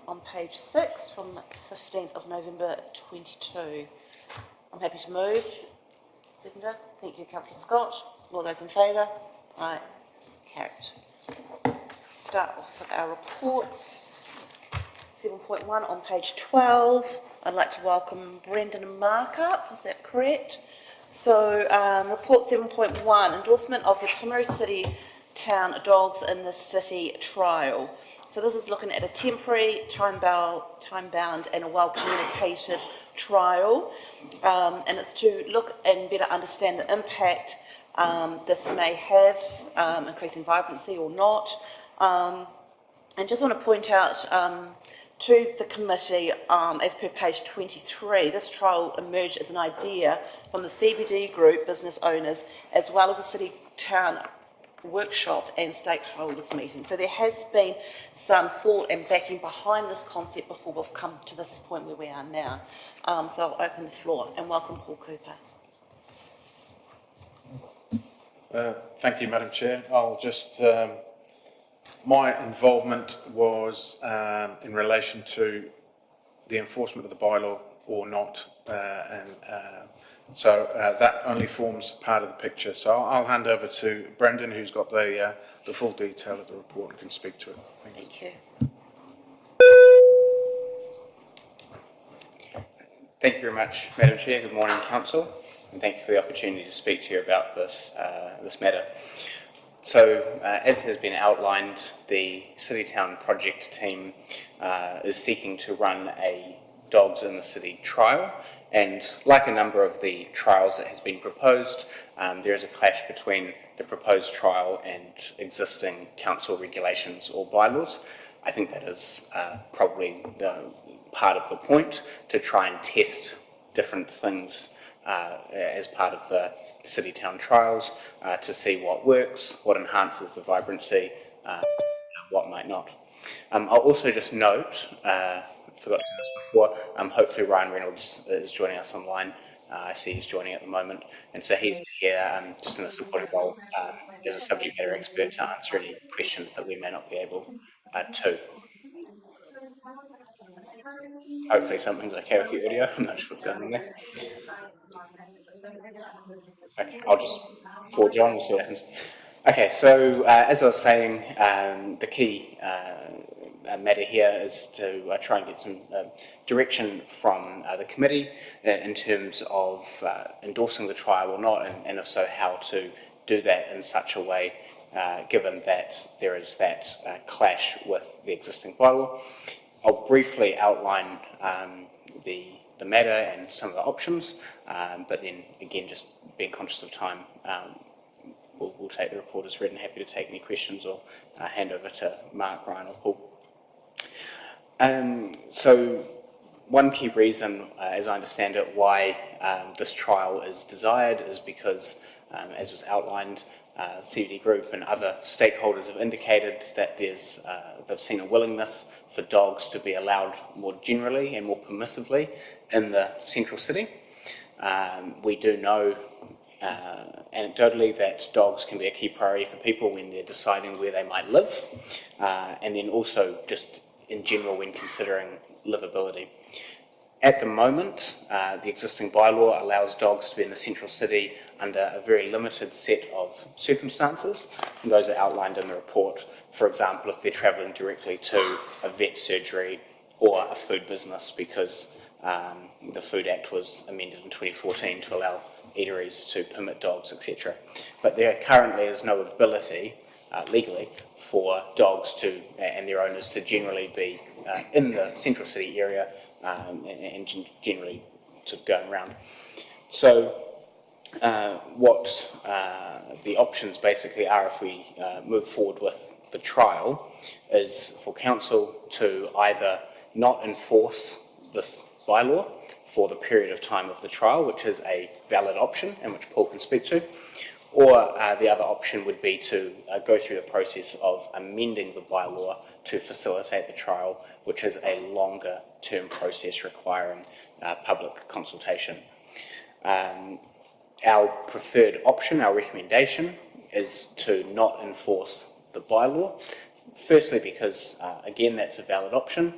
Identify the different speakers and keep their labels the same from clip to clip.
Speaker 1: on page 6 from 15th of November 22. I'm happy to move. Seconder. Thank you, Councillor Scott. All those in favour? Aye. Carried. Start off with our reports. 7.1 on page 12. I'd like to welcome Brendan and Mark up. Is that correct? So, report 7.1, endorsement of the Timaru City Town Dogs in the City trial. So this is looking at a temporary, time-bound and a well-communicated trial, and it's to look and better understand the impact this may have, increasing vibrancy or not. And just want to point out to the committee, as per page 23, this trial emerged as an idea from the CBD group business owners, as well as the City Town workshops and stakeholders meetings. So there has been some thought and backing behind this concept before we've come to this point where we are now. So I'll open the floor and welcome Paul Cooper.
Speaker 2: Thank you, Madam Chair. I'll just, my involvement was in relation to the enforcement of the bylaw or not, so that only forms part of the picture. So I'll hand over to Brendan, who's got the full detail of the report and can speak to it. Thanks.
Speaker 1: Thank you.
Speaker 3: Thank you very much, Madam Chair. Good morning, Council, and thank you for the opportunity to speak to you about this matter. So, as has been outlined, the City Town project team is seeking to run a Dogs in the City trial, and like a number of the trials that has been proposed, there is a clash between the proposed trial and existing council regulations or bylaws. I think that is probably part of the point, to try and test different things as part of the City Town trials, to see what works, what enhances the vibrancy, what might not. I'll also just note, forgot to say this before, hopefully Ryan Reynolds is joining us online. I see he's joining at the moment, and so he's here just in a supporting role as a subject matter expert to answer any questions that we may not be able to. Hopefully something's okay with the audio. I'm not sure what's going on there. Okay, I'll just forge on, we'll see what happens. Okay, so as I was saying, the key matter here is to try and get some direction from the committee in terms of endorsing the trial or not, and if so, how to do that in such a way, given that there is that clash with the existing bylaw. I'll briefly outline the matter and some of the options, but then again, just being conscious of time, we'll take the report as read and happy to take any questions or hand over to Mark, Ryan or Paul. So one key reason, as I understand it, why this trial is desired is because, as was outlined, CBD Group and other stakeholders have indicated that they've seen a willingness for dogs to be allowed more generally and more permissively in the central city. We do know anecdotally that dogs can be a key priority for people when they're deciding where they might live, and then also just in general when considering livability. At the moment, the existing bylaw allows dogs to be in the central city under a very limited set of circumstances, and those are outlined in the report. For example, if they're travelling directly to a vet surgery or a food business, because the Food Act was amended in 2014 to allow eateries to permit dogs, etc. But there currently is no ability legally for dogs to and their owners to generally be in the central city area and generally sort of going around. So what the options basically are, if we move forward with the trial, is for council to either not enforce this bylaw for the period of time of the trial, which is a valid option and which Paul can speak to, or the other option would be to go through the process of amending the bylaw to facilitate the trial, which is a longer term process requiring public consultation. Our preferred option, our recommendation, is to not enforce the bylaw. Firstly, because again, that's a valid option,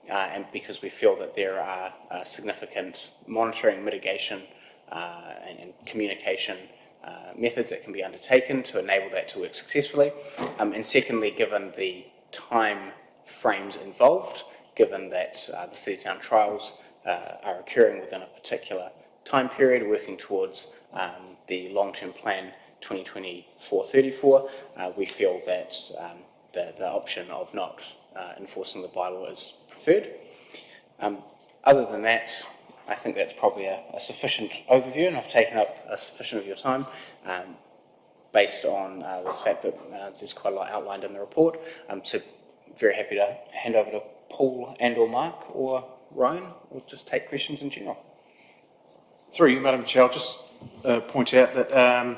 Speaker 3: and because we feel that there are significant monitoring, mitigation, and communication methods that can be undertaken to enable that to work successfully. And secondly, given the time frames involved, given that the City Town trials are occurring within a particular time period, working towards the long-term plan 2024-34, we feel that the option of not enforcing the bylaw is preferred. Other than that, I think that's probably a sufficient overview, and I've taken up sufficient of your time based on the fact that there's quite a lot outlined in the report. So very happy to hand over to Paul and or Mark or Ryan, or just take questions in general.
Speaker 2: Through you, Madam Chair, I'll just point out that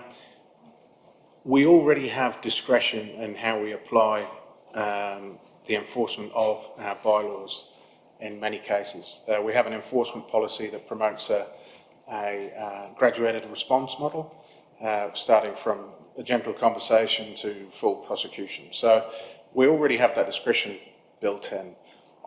Speaker 2: we already have discretion in how we apply the enforcement of our bylaws in many cases. We have an enforcement policy that promotes a graduated response model, starting from a gentle conversation to full prosecution. So we already have that discretion built in.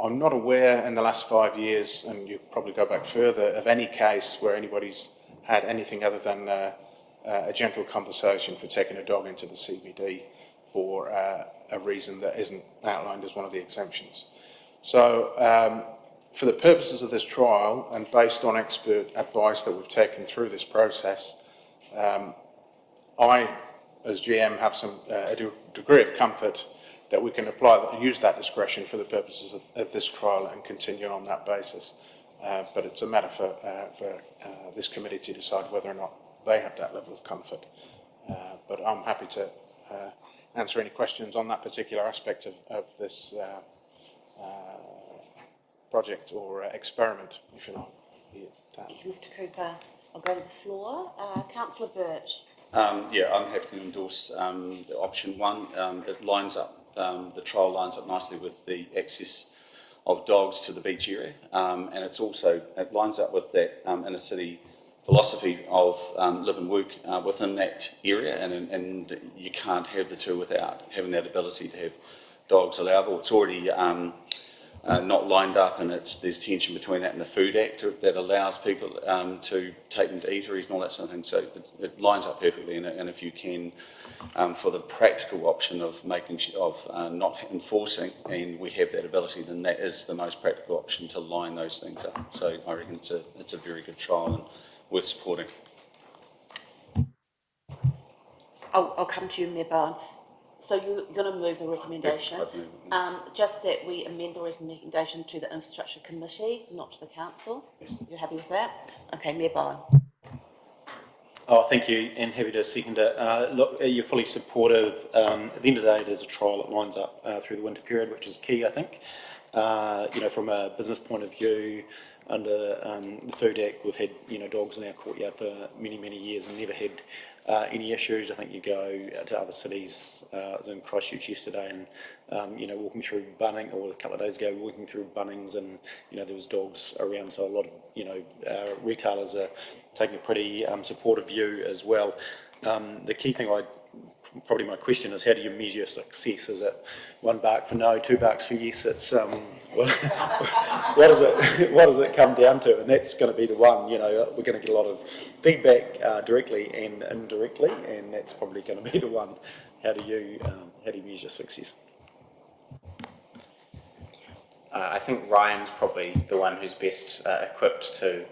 Speaker 2: I'm not aware in the last 5 years, and you probably go back further, of any case where anybody's had anything other than a gentle conversation for taking a dog into the CBD for a reason that isn't outlined as one of the exemptions. So for the purposes of this trial, and based on expert advice that we've taken through this process, I, as GM, have a degree of comfort that we can use that discretion for the purposes of this trial and continue on that basis. But it's a matter for this committee to decide whether or not they have that level of comfort. But I'm happy to answer any questions on that particular aspect of this project or experiment, if you like.
Speaker 1: Thank you, Mr Cooper. I'll go to the floor. Councillor Birch.
Speaker 4: Yeah, I'm happy to endorse the option one. It lines up, the trial lines up nicely with the access of dogs to the beach area, and it lines up with that inner city philosophy of live and work within that area, and you can't have the two without having that ability to have dogs allowable. It's already not lined up, and there's tension between that and the Food Act that allows people to take them to eateries and all that sort of thing. So it lines up perfectly, and if you can, for the practical option of not enforcing, and we have that ability, then that is the most practical option to line those things up. So I reckon it's a very good trial and worth supporting.
Speaker 1: I'll come to you, Mayor Bowen. So you're going to move the recommendation, just that we amend the recommendation to the Infrastructure Committee, not to the Council. Yes. You're happy with that? Okay, Mayor Bowen.
Speaker 5: Oh, thank you, and happy to second it. Look, you're fully supportive. At the end of the day, it is a trial that lines up through the winter period, which is key, I think. From a business point of view, under the Food Act, we've had dogs in our courtyard for many, many years and never had any issues. I think you go to other cities. I was in Christchurch yesterday, and walking through Bunnings, or a couple of days ago, walking through Bunnings, and there was dogs around. So a lot of retailers are taking a pretty supportive view as well. The key thing probably my question is, how do you measure success? Is it 1 bark for no, 2 barks for yes? It's what does it come down to? And that's going to be the one. We're going to get a lot of feedback directly and indirectly, and that's probably going to be the one. How do you measure success?
Speaker 3: I think Ryan's probably the one who's best equipped to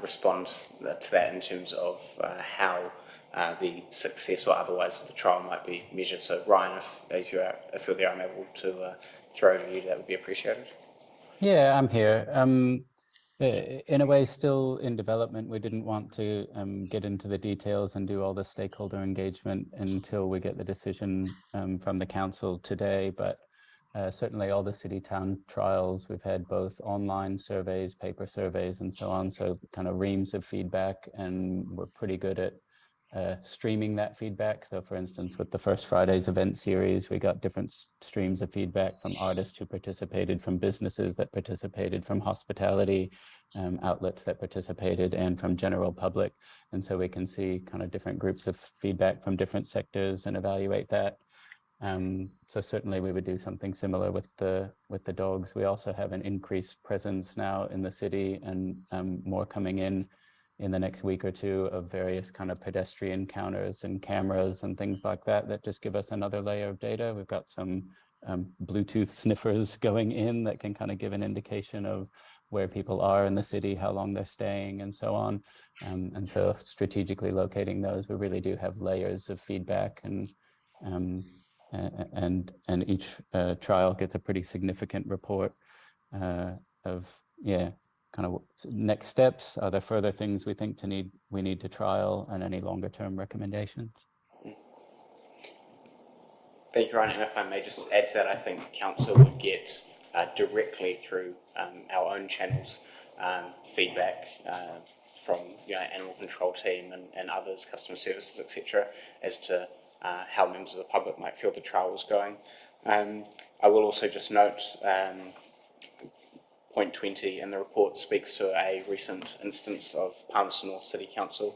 Speaker 3: respond to that in terms of how the success or otherwise of the trial might be measured. So Ryan, if you're there, I'm able to throw it to you, that would be appreciated.
Speaker 6: Yeah, I'm here. In a way, still in development. We didn't want to get into the details and do all the stakeholder engagement until we get the decision from the council today, but certainly all the city town trials, we've had both online surveys, paper surveys, and so on, so kind of reams of feedback, and we're pretty good at streaming that feedback. So for instance, with the First Fridays event series, we got different streams of feedback from artists who participated, from businesses that participated, from hospitality outlets that participated, and from general public. And so we can see kind of different groups of feedback from different sectors and evaluate that. So certainly we would do something similar with the dogs. We also have an increased presence now in the city, and more coming in the next week or two, of various kind of pedestrian counters and cameras and things like that that just give us another layer of data. We've got some Bluetooth sniffers going in that can kind of give an indication of where people are in the city, how long they're staying, and so on. And so strategically locating those, we really do have layers of feedback, and each trial gets a pretty significant report of kind of next steps. Are there further things we think we need to trial, and any longer term recommendations?
Speaker 3: Thank you, Ryan. And if I may just add to that, I think council would get directly through our own channels feedback from animal control team and others, customer services, etc., as to how members of the public might feel the trial was going. I will also just note point 20 in the report speaks to a recent instance of Palmerston North City Council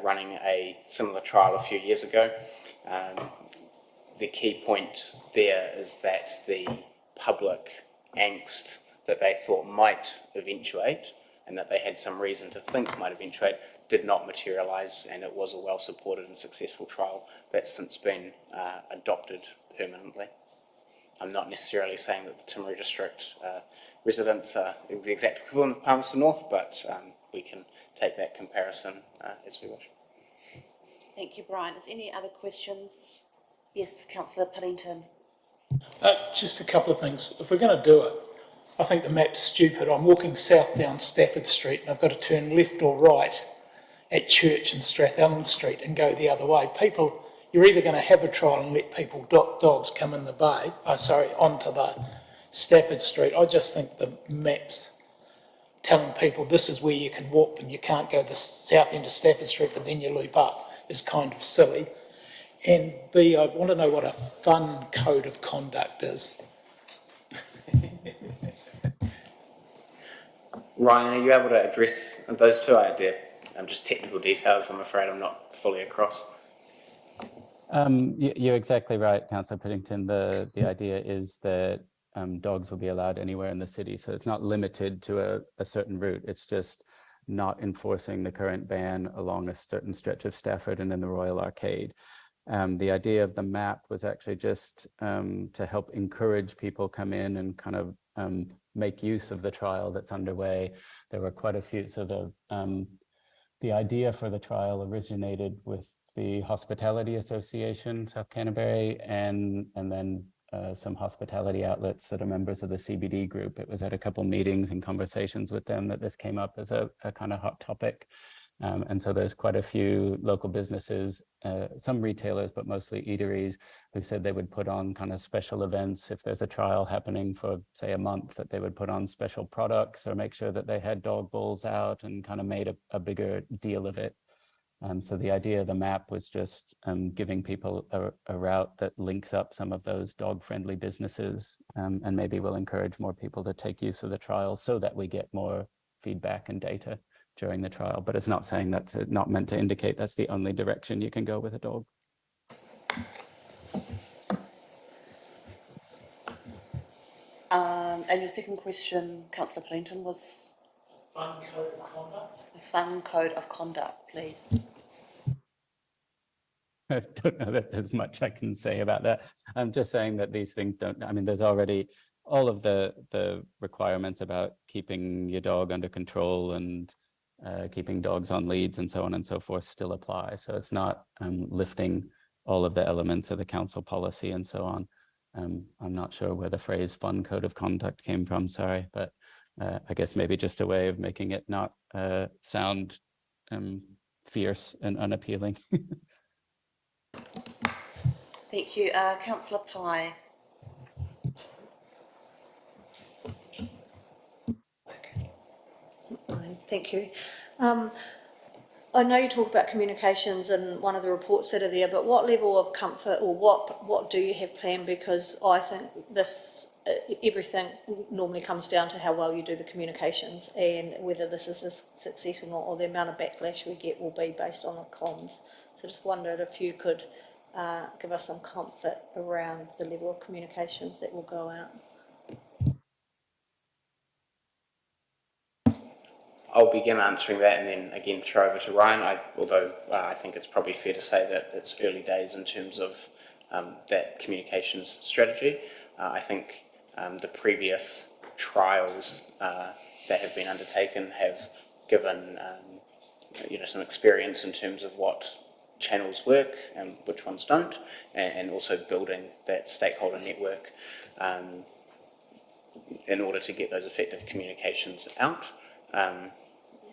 Speaker 3: running a similar trial a few years ago. The key point there is that the public angst that they thought might eventuate, and that they had some reason to think might eventuate, did not materialise, and it was a well-supported and successful trial that's since been adopted permanently. I'm not necessarily saying that the Timaru District residents are the exact equivalent of Palmerston North, but we can take that comparison as we wish.
Speaker 1: Thank you, Brian. Is any other questions? Yes, Councillor Pillington.
Speaker 7: Just a couple of things. If we're going to do it, I think the map's stupid. I'm walking south down Stafford Street and I've got to turn left or right at Church and Strathallan Street and go the other way. People, you're either going to have a trial and let people, dogs come in the bay, onto the Stafford Street. I just think the map's telling people this is where you can walk them. You can't go the south end of Stafford Street, but then you loop up, is kind of silly. And B, I want to know what a fun code of conduct is.
Speaker 3: Ryan, are you able to address those two ideas? Just technical details, I'm afraid I'm not fully across.
Speaker 6: You're exactly right, Councillor Pillington. The idea is that dogs will be allowed anywhere in the city, so it's not limited to a certain route. It's just not enforcing the current ban along a certain stretch of Stafford and in the Royal Arcade. The idea of the map was actually just to help encourage people come in and kind of make use of the trial that's underway. There were quite a few, so the idea for the trial originated with the Hospitality Association, South Canterbury, and then some hospitality outlets that are members of the CBD group. It was at a couple meetings and conversations with them that this came up as a kind of hot topic. And so there's quite a few local businesses, some retailers, but mostly eateries, who said they would put on kind of special events. If there's a trial happening for, say, a month, that they would put on special products or make sure that they had dog bowls out and kind of made a bigger deal of it. So the idea of the map was just giving people a route that links up some of those dog-friendly businesses, and maybe will encourage more people to take use of the trial so that we get more feedback and data during the trial. But it's not saying that's not meant to indicate that's the only direction you can go with a dog.
Speaker 1: And your second question, Councillor Pillington, was?
Speaker 7: Fun code of conduct?
Speaker 1: A fun code of conduct, please.
Speaker 6: I don't know that there's much I can say about that. I'm just saying that these things don't, I mean, there's already all of the requirements about keeping your dog under control and keeping dogs on leads and so on and so forth still apply. So it's not lifting all of the elements of the council policy and so on. I'm not sure where the phrase fun code of conduct came from, sorry, but I guess maybe just a way of making it not sound fierce and unappealing.
Speaker 1: Thank you. Councillor Pye.
Speaker 8: Thank you. I know you talk about communications in one of the reports that are there, but what level of comfort, or what do you have planned? Because I think this, everything normally comes down to how well you do the communications, and whether this is a success or not, or the amount of backlash we get will be based on the comms. So just wondered if you could give us some comfort around the level of communications that will go out.
Speaker 3: I'll begin answering that and then again throw over to Ryan, although I think it's probably fair to say that it's early days in terms of that communications strategy. I think the previous trials that have been undertaken have given some experience in terms of what channels work and which ones don't, and also building that stakeholder network in order to get those effective communications out.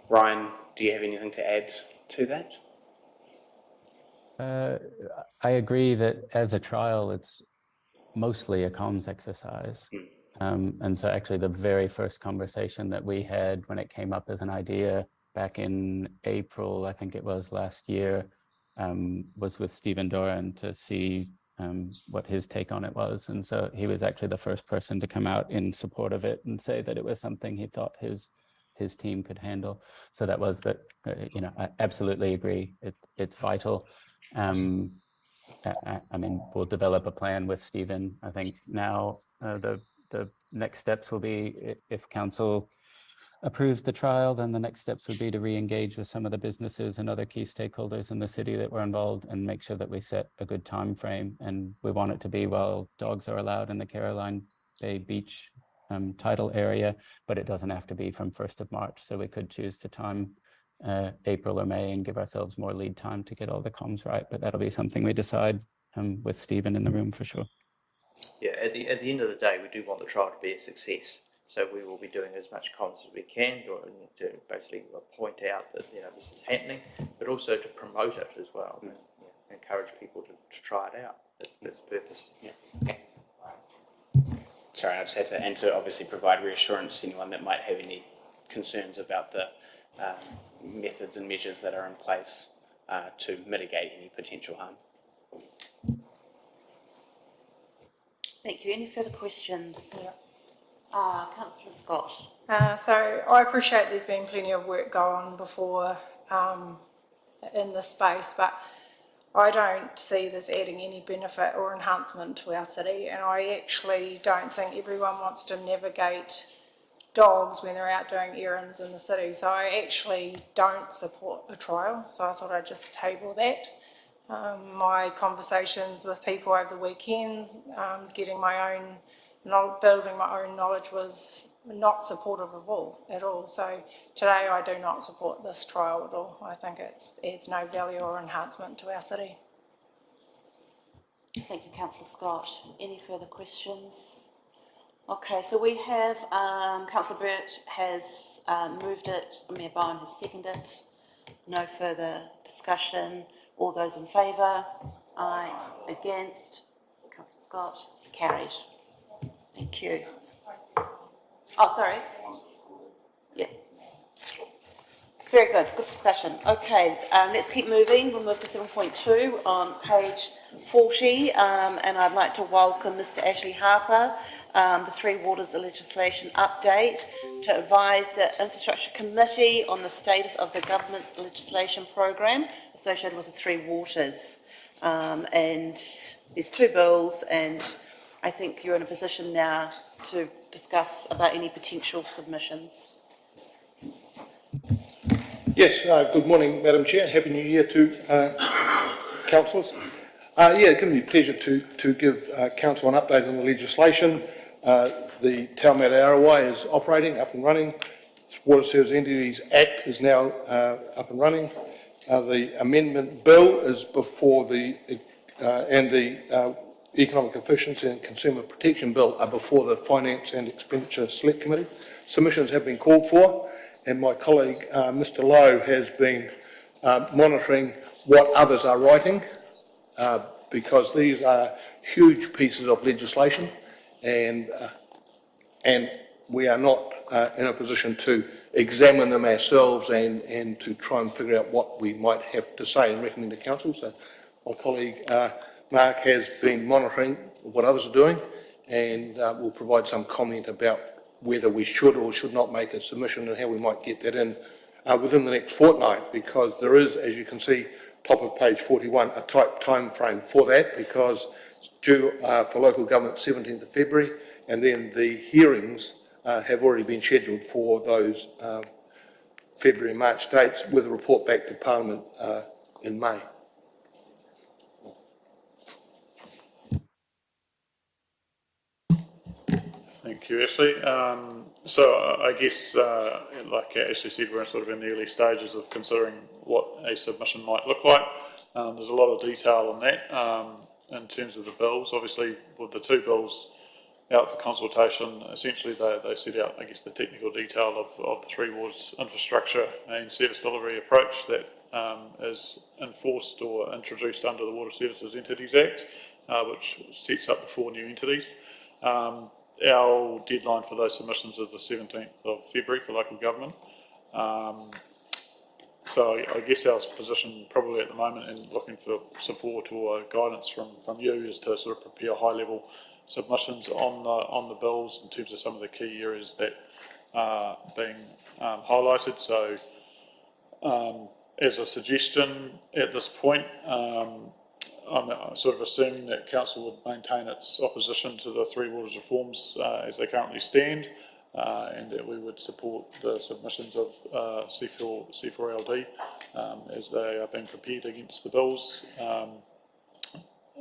Speaker 3: Ryan, do you have anything to add to that?
Speaker 6: I agree that as a trial, it's mostly a comms exercise. And so actually the very first conversation that we had when it came up as an idea back in April, I think it was last year, was with Stephen Doran to see what his take on it was. And so he was actually the first person to come out in support of it and say that it was something he thought his team could handle. So that was that, I absolutely agree. It's vital. I mean, we'll develop a plan with Stephen. I think now the next steps will be, if council approves the trial, then the next steps would be to re-engage with some of the businesses and other key stakeholders in the city that were involved and make sure that we set a good time frame. And we want it to be while dogs are allowed in the Caroline Bay Beach tidal area, but it doesn't have to be from 1st of March. So we could choose to time April or May and give ourselves more lead time to get all the comms right. But that'll be something we decide with Stephen in the room for sure.
Speaker 9: Yeah, at the end of the day, we do want the trial to be a success. So we will be doing as much comms as we can to basically point out that this is happening, but also to promote it as well and encourage people to try it out. That's the purpose.
Speaker 3: Yeah. Sorry, I just had to, and to obviously provide reassurance to anyone that might have any concerns about the methods and measures that are in place to mitigate any potential harm.
Speaker 1: Thank you. Any further questions? Councillor Scott.
Speaker 10: So I appreciate there's been plenty of work go on before in this space, but I don't see this adding any benefit or enhancement to our city, and I actually don't think everyone wants to navigate dogs when they're out doing errands in the city. So I actually don't support a trial, so I thought I'd just table that. My conversations with people over the weekends, building my own knowledge was not supportive of at all. So today I do not support this trial at all. I think it adds no value or enhancement to our city.
Speaker 1: Thank you, Councillor Scott. Any further questions? Okay, so we have Councillor Burt has moved it, Mayor Bowen has seconded it. No further discussion. All those in favour? Aye. Against? Councillor Scott? Carried. Thank you. Oh, sorry. Yeah. Very good. Good discussion. Okay, let's keep moving. We'll move to 7.2 on page 40, and I'd like to welcome Mr. Ashley Harper, the Three Waters legislation update, to advise the Infrastructure Committee on the status of the government's legislation program associated with the Three Waters. And there's two bills, and I think you're in a position now to discuss about any potential submissions.
Speaker 11: Yes, good morning, Madam Chair. Happy New Year to councillors. It's going to be a pleasure to give council an update on the legislation. The Taumata Arawai is operating, up and running. Water Service Entities Act is now up and running. The amendment bill is before the Economic Efficiency and Consumer Protection Bill are before the Finance and Expenditure Select Committee. Submissions have been called for, and my colleague, Mr. Lowe, has been monitoring what others are writing, because these are huge pieces of legislation, and we are not in a position to examine them ourselves and to try and figure out what we might have to say and recommend to council. So my colleague Mark has been monitoring what others are doing, and will provide some comment about whether we should or should not make a submission and how we might get that in within the next fortnight, because there is, as you can see, top of page 41, a tight time frame for that, because it's due for local government 17th of February, and then the hearings have already been scheduled for those February, March dates, with a report back to Parliament in May.
Speaker 12: Thank you, Ashley. So I guess, like Ashley said, we're sort of in the early stages of considering what a submission might look like. There's a lot of detail on that in terms of the bills. Obviously, with the two bills out for consultation, essentially they set out, I guess, the technical detail of the Three Wards infrastructure and service delivery approach that is enforced or introduced under the Water Services Entities Act, which sets up the 4 new entities. Our deadline for those submissions is the 17th of February for local government. So I guess our position probably at the moment, and looking for support or guidance from you, is to sort of prepare high-level submissions on the bills in terms of some of the key areas that are being highlighted. So as a suggestion at this point, I'm sort of assuming that council would maintain its opposition to the Three Waters reforms as they currently stand, and that we would support the submissions of C4LD as they are being prepared against the bills.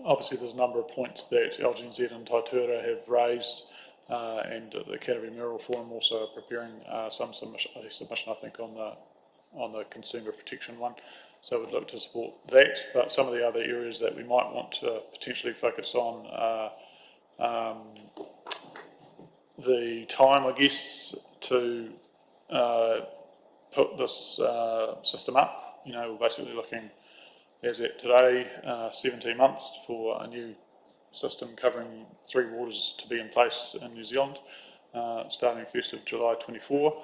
Speaker 12: Obviously, there's a number of points that LGNZ and Taitura have raised, and the Canterbury Mineral Forum also are preparing some submission, I think, on the consumer protection one. So we'd look to support that, but some of the other areas that we might want to potentially focus on are the time, I guess, to put this system up. You know, we're basically looking, as at today, 17 months for a new system covering 3 waters to be in place in New Zealand, starting 1st of July 24.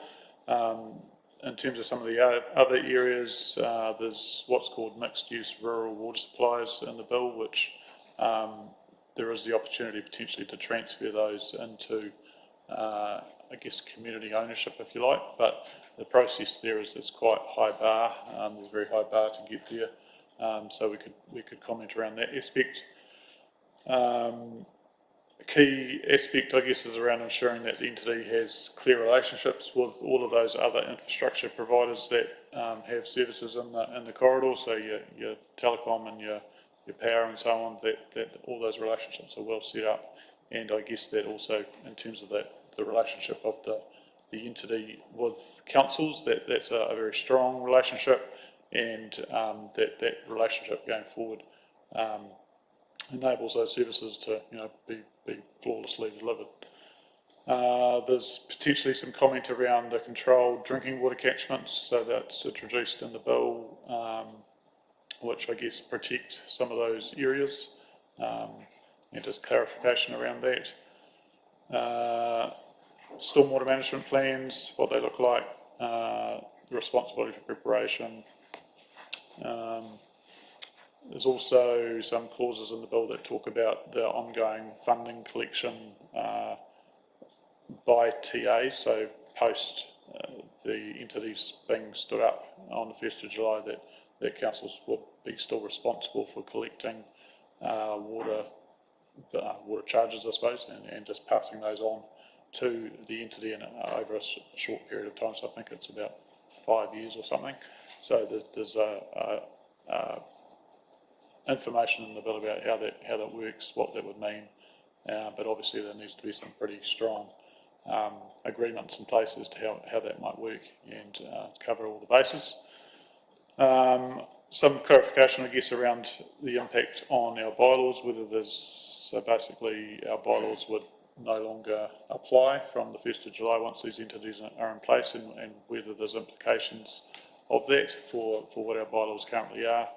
Speaker 12: In terms of some of the other areas, there's what's called mixed-use rural water supplies in the bill, which there is the opportunity potentially to transfer those into, I guess, community ownership, if you like. But the process there is quite high bar. There's a very high bar to get there. So we could comment around that aspect. A key aspect, I guess, is around ensuring that the entity has clear relationships with all of those other infrastructure providers that have services in the corridor. So your telecom and your power and so on. That all those relationships are well set up, and I guess that also in terms of the relationship of the entity with councils, that's a very strong relationship, and that relationship going forward enables those services to be flawlessly delivered. There's potentially some comment around the controlled drinking water catchments, so that's introduced in the bill, which I guess protect some of those areas, and just clarification around that. Stormwater management plans, what they look like, the responsibility for preparation. There's also some clauses in the bill that talk about the ongoing funding collection by TA, so post the entities being stood up on the 1st of July, that councils will be still responsible for collecting water charges, I suppose, and just passing those on to the entity over a short period of time. So I think it's about 5 years or something. So there's information in the bill about how that works, what that would mean, but obviously there needs to be some pretty strong agreements in place as to how that might work and cover all the bases. Some clarification, I guess, around the impact on our bylaws, whether so basically our bylaws would no longer apply from the 1st of July once these entities are in place, and whether there's implications of that for what our bylaws currently are.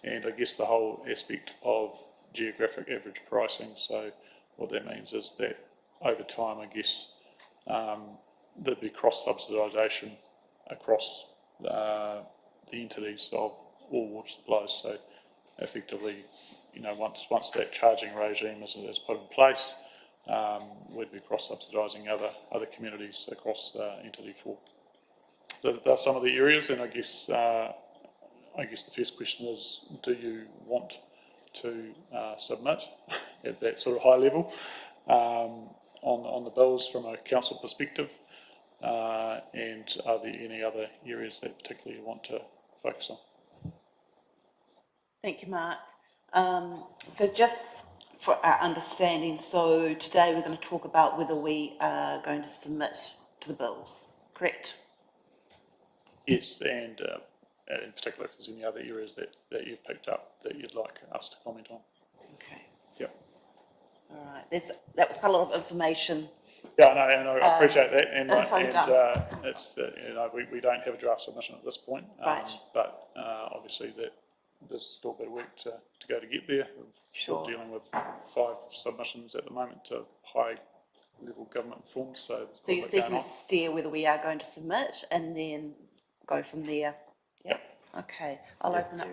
Speaker 12: And I guess the whole aspect of geographic average pricing. So what that means is that over time, I guess, there'd be cross-subsidisation across the entities of all water supplies. So effectively, once that charging regime is put in place, we'd be cross-subsidising other communities across Entity 4. So that's some of the areas, and I guess I guess the first question is, do you want to submit at that sort of high level on the bills from a council perspective? And are there any other areas that particularly you want to focus on?
Speaker 1: Thank you, Mark. So just for our understanding, so today we're going to talk about whether we are going to submit to the bills, correct?
Speaker 12: Yes, and in particular, if there's any other areas that you've picked up that you'd like us to comment on.
Speaker 1: Okay.
Speaker 12: Yep.
Speaker 1: All right. That was quite a lot of information.
Speaker 12: Yeah, I appreciate that, and it's we don't have a draft submission at this point,
Speaker 1: Right.
Speaker 12: But obviously there's still a bit of work to go to get there. We're
Speaker 1: Sure.
Speaker 12: still dealing with 5 submissions at the moment to high level government reforms. So
Speaker 1: So you're seeking a steer whether we are going to submit and then go from there. Yeah. Okay. I'll open up.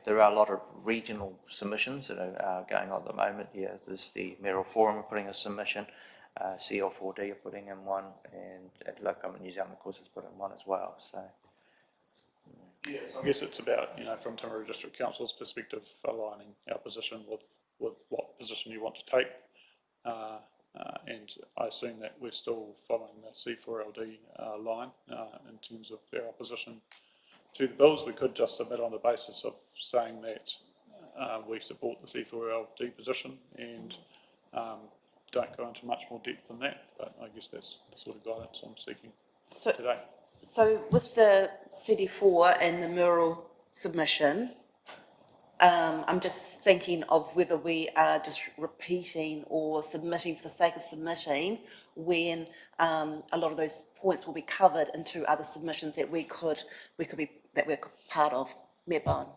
Speaker 9: There are a lot of regional submissions that are going on at the moment. Yeah, there's the Mayoral Forum putting a submission, CL4D are putting in one, and Local Government New Zealand, of course, has put in one as well. So.
Speaker 12: Yes, I guess it's about, from Timaru District Council's perspective, aligning our position with what position you want to take. And I assume that we're still following the C4LD line in terms of our opposition to the bills. We could just submit on the basis of saying that we support the C4LD position and don't go into much more depth than that. But I guess that's the sort of guidance I'm seeking today.
Speaker 1: So with the CD4 and the mural submission, I'm just thinking of whether we are just repeating or submitting for the sake of submitting when a lot of those points will be covered into other submissions that we're part of. Mayor Bowen.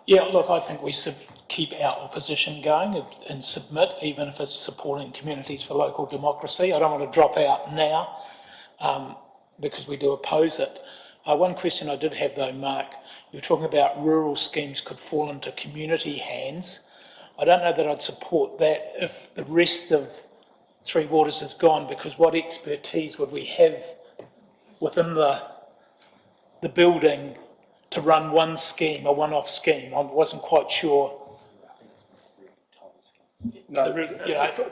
Speaker 7: Yeah, look, I think we should keep our opposition going and submit, even if it's supporting Communities for Local Democracy. I don't want to drop out now because we do oppose it. One question I did have though, Mark, you were talking about rural schemes could fall into community hands. I don't know that I'd support that if the rest of Three Waters is gone, because what expertise would we have within the building to run one scheme, a one-off scheme? I wasn't quite sure.
Speaker 11: No,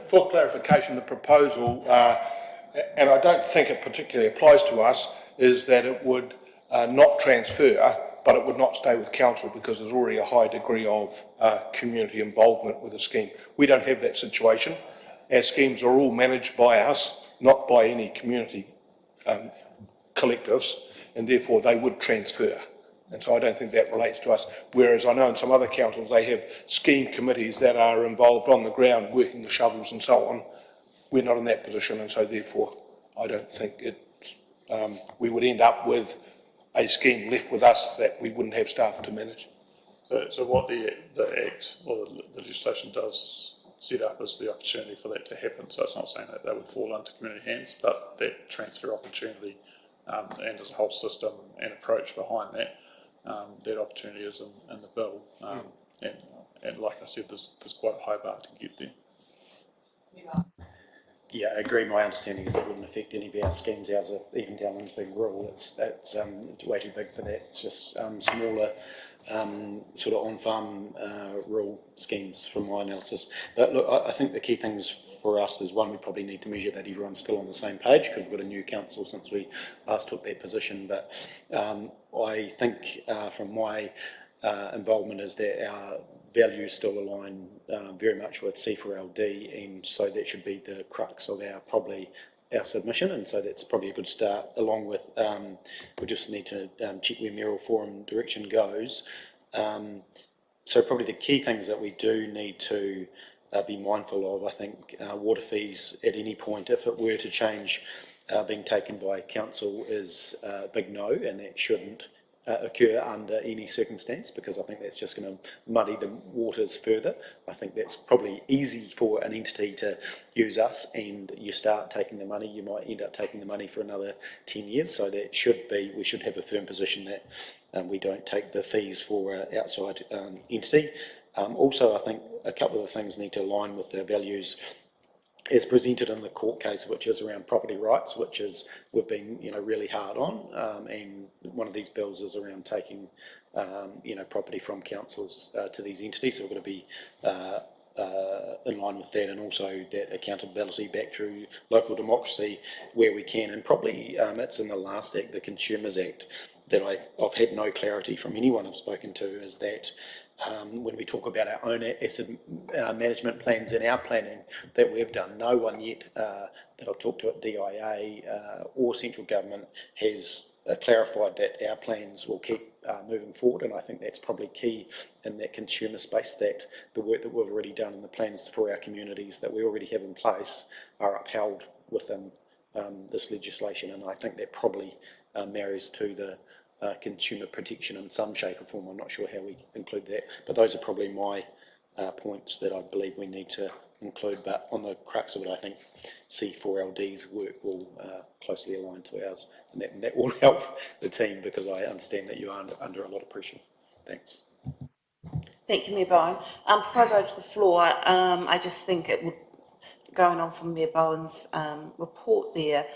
Speaker 11: for clarification, the proposal, and I don't think it particularly applies to us, is that it would not transfer, but it would not stay with council because there's already a high degree of community involvement with the scheme. We don't have that situation. Our schemes are all managed by us, not by any community collectives, and therefore they would transfer. And so I don't think that relates to us. Whereas I know in some other councils they have scheme committees that are involved on the ground working the shovels and so on. We're not in that position, and so therefore I don't think we would end up with a scheme left with us that we wouldn't have staff to manage.
Speaker 12: So what the Act or the legislation does set up is the opportunity for that to happen. So it's not saying that they would fall into community hands, but that transfer opportunity and there's a whole system and approach behind that. That opportunity is in the bill, and like I said, there's quite a high bar to get there.
Speaker 5: Yeah, I agree. My understanding is it wouldn't affect any of our schemes. Ours are even down in being rural. It's way too big for that. It's just smaller, sort of on-farm rural schemes from my analysis. But look, I think the key things for us is, one, we probably need to measure that everyone's still on the same page because we've got a new council since we last took that position. But I think from my involvement is that our values still align very much with C4LD, and so that should be the crux of our submission, and so that's probably a good start, along with we just need to check where Mayoral Forum direction goes. So probably the key things that we do need to be mindful of, I think water fees at any point, if it were to change being taken by council, is a big no, and that shouldn't occur under any circumstance, because I think that's just going to muddy the waters further. I think that's probably easy for an entity to use us, and you start taking the money, you might end up taking the money for another 10 years. So that we should have a firm position that we don't take the fees for an outside entity. Also, I think a couple of the things need to align with their values. as presented in the court case, which is around property rights, which is we've been really hard on, and one of these bills is around taking property from councils to these entities. So we're going to be in line with that, and also that accountability back through local democracy where we can. And probably it's in the last act, the Consumers Act, that I've had no clarity from anyone I've spoken to, is that when we talk about our own asset management plans and our planning that we've done, no one yet that I've talked to at DIA or central government has clarified that our plans will keep moving forward. And I think that's probably key in that consumer space, that the work that we've already done and the plans for our communities that we already have in place are upheld within this legislation. And I think that probably marries to the consumer protection in some shape or form. I'm not sure how we include that, but those are probably my points that I believe we need to include. But on the crux of it, I think C4LD's work will closely align to ours, and that will help the team, because I understand that you are under a lot of pressure. Thanks.
Speaker 1: Thank you, Mayor Bowen. Before I go to the floor, I just think it would, going on from Mayor Bowen's report there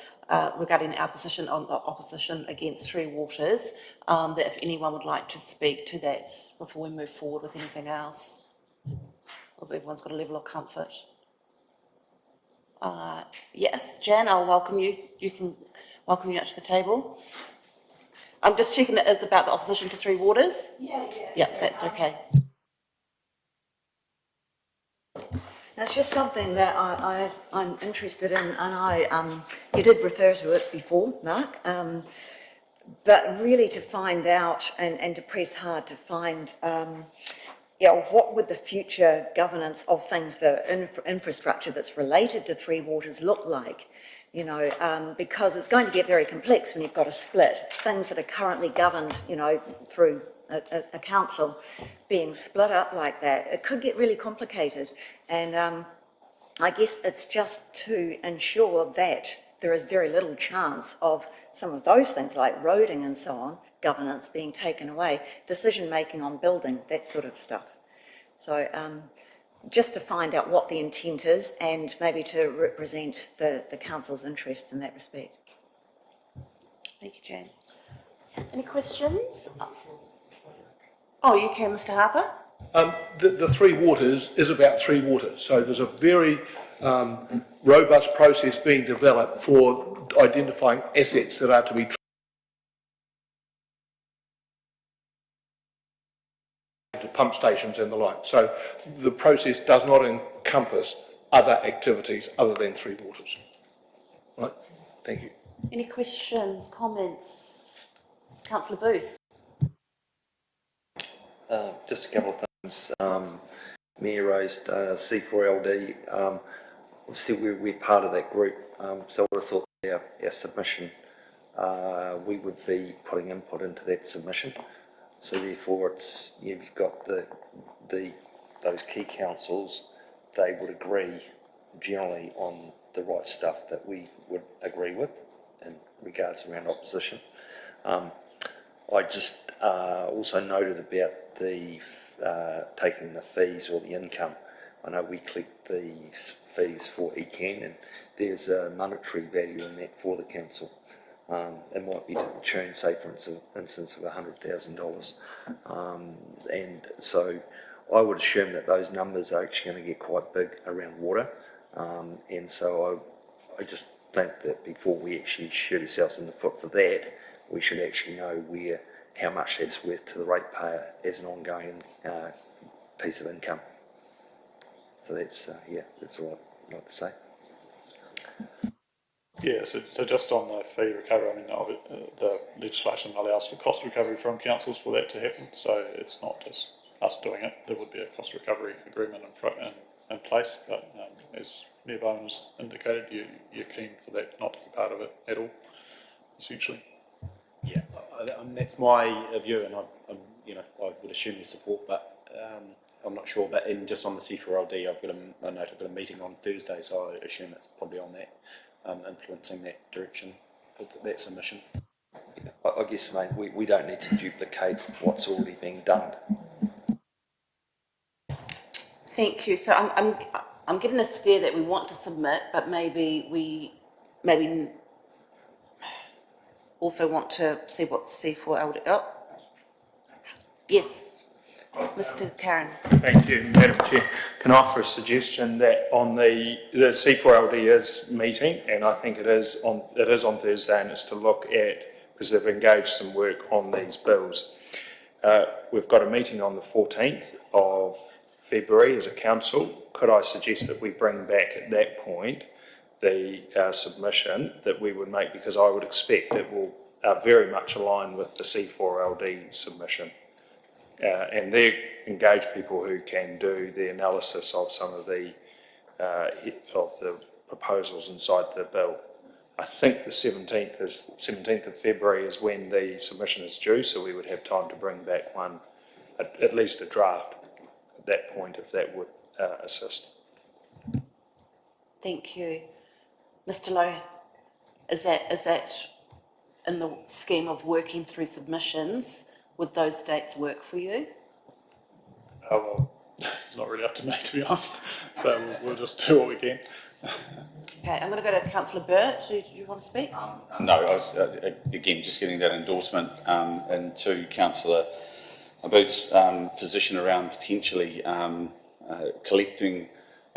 Speaker 1: regarding our position on the opposition against Three Waters, that if anyone would like to speak to that before we move forward with anything else, or if everyone's got a level of comfort. Yes, Jan, I'll welcome you. You can welcome you up to the table. I'm just checking that it's about the opposition to Three Waters. Yeah, that's okay.
Speaker 13: It's just something that I'm interested in, and you did refer to it before, Mark, but really to find out and to press hard to find, what would the future governance of things that are infrastructure that's related to Three Waters look like? Because it's going to get very complex when you've got a split. Things that are currently governed, through a council being split up like that, it could get really complicated. And I guess it's just to ensure that there is very little chance of some of those things like roading and so on, governance being taken away, decision making on building, that sort of stuff. So just to find out what the intent is, and maybe to represent the council's interest in that respect.
Speaker 1: Thank you, Jan. Any questions? Oh, you can, Mr. Harper.
Speaker 11: The Three Waters is about Three Waters, so there's a very robust process being developed for identifying assets that are to be to pump stations and the like. So the process does not encompass other activities other than Three Waters. Right, thank you.
Speaker 1: Any questions, comments? Councillor Booth.
Speaker 14: Just a couple of things. Mayor raised C4LD. Obviously, we're part of that group, so I would have thought our submission, we would be putting input into that submission. So therefore, it's you've got those key councils. They would agree generally on the right stuff that we would agree with in regards around opposition. I just also noted about the taking the fees or the income. I know we collect these fees for ECAN, and there's a monetary value in that for the council. It might be to the tune, say for instance, of $100,000, and so I would assume that those numbers are actually going to get quite big around water, and so I just think that before we actually shoot ourselves in the foot for that, we should actually know how much that's worth to the ratepayer as an ongoing piece of income. So that's that's all I'd like to say.
Speaker 12: Yeah, so just on the fee recovery, I mean, the legislation allows for cost recovery from councils for that to happen, so it's not just us doing it. There would be a cost recovery agreement in place, but as Mayor Bowen has indicated, you're keen for that not to be part of it at all, essentially.
Speaker 5: Yeah, that's my view, and I would assume your support, but I'm not sure. But just on the C4LD, I've got a meeting on Thursday, so I assume it's probably on that, influencing that direction for that submission.
Speaker 14: I guess, mate, we don't need to duplicate what's already being done.
Speaker 1: Thank you. So I'm I'm getting a stare that we want to submit, but maybe also want to see what C4LD, oh, yes, Mr. Karen.
Speaker 15: Thank you, Madam Chair. Can I offer a suggestion that on the C4LD is meeting, and I think it is on Thursday, and it's to look at, because they've engaged some work on these bills. We've got a meeting on the 14th of February as a council. Could I suggest that we bring back at that point the submission that we would make, because I would expect it will very much align with the C4LD submission. And they engage people who can do the analysis of some of the proposals inside the bill. I think the 17th of February is when the submission is due, so we would have time to bring back one, at least a draft at that point, if that would assist.
Speaker 1: Thank you. Mr. Lowe, is that in the scheme of working through submissions, would those dates work for you?
Speaker 12: Well, it's not really up to me, to be honest, so we'll just do what we can.
Speaker 1: Okay, I'm going to go to Councillor Burt. Do you want to speak?
Speaker 4: No, I was, again, just getting that endorsement into Councillor Booth's position around potentially collecting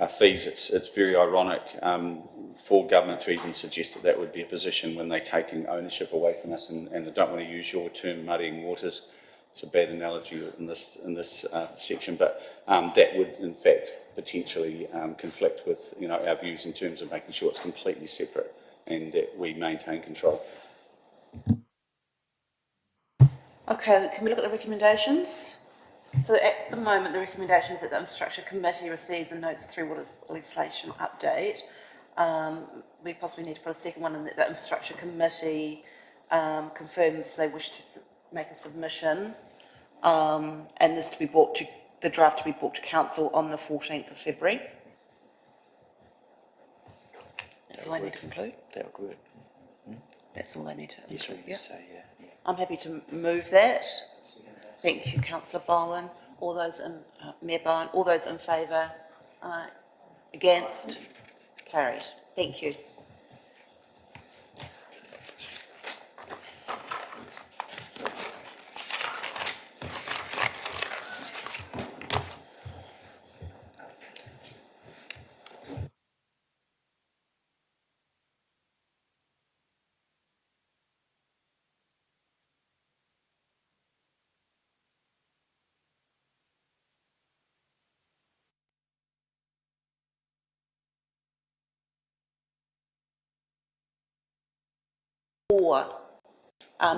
Speaker 4: fees. It's very ironic for government to even suggest that that would be a position when they're taking ownership away from us, and I don't want to use your term, muddying waters. It's a bad analogy in this section, but that would in fact potentially conflict with our views in terms of making sure it's completely separate and that we maintain control.
Speaker 1: Okay, can we look at the recommendations? So at the moment, the recommendation is that the Infrastructure Committee receives and notes through what is legislation update. We possibly need to put a second one in that the Infrastructure Committee confirms they wish to make a submission, and this to be brought to the draft to be brought to council on the 14th of February. That's all I need to conclude.
Speaker 9: That would work.
Speaker 1: That's all I need to include. Yeah.
Speaker 9: So, yeah.
Speaker 1: I'm happy to move that. Thank you, Councillor Bowen. All those in Mayor Bowen. All those in favour. Against. Carried. Thank you.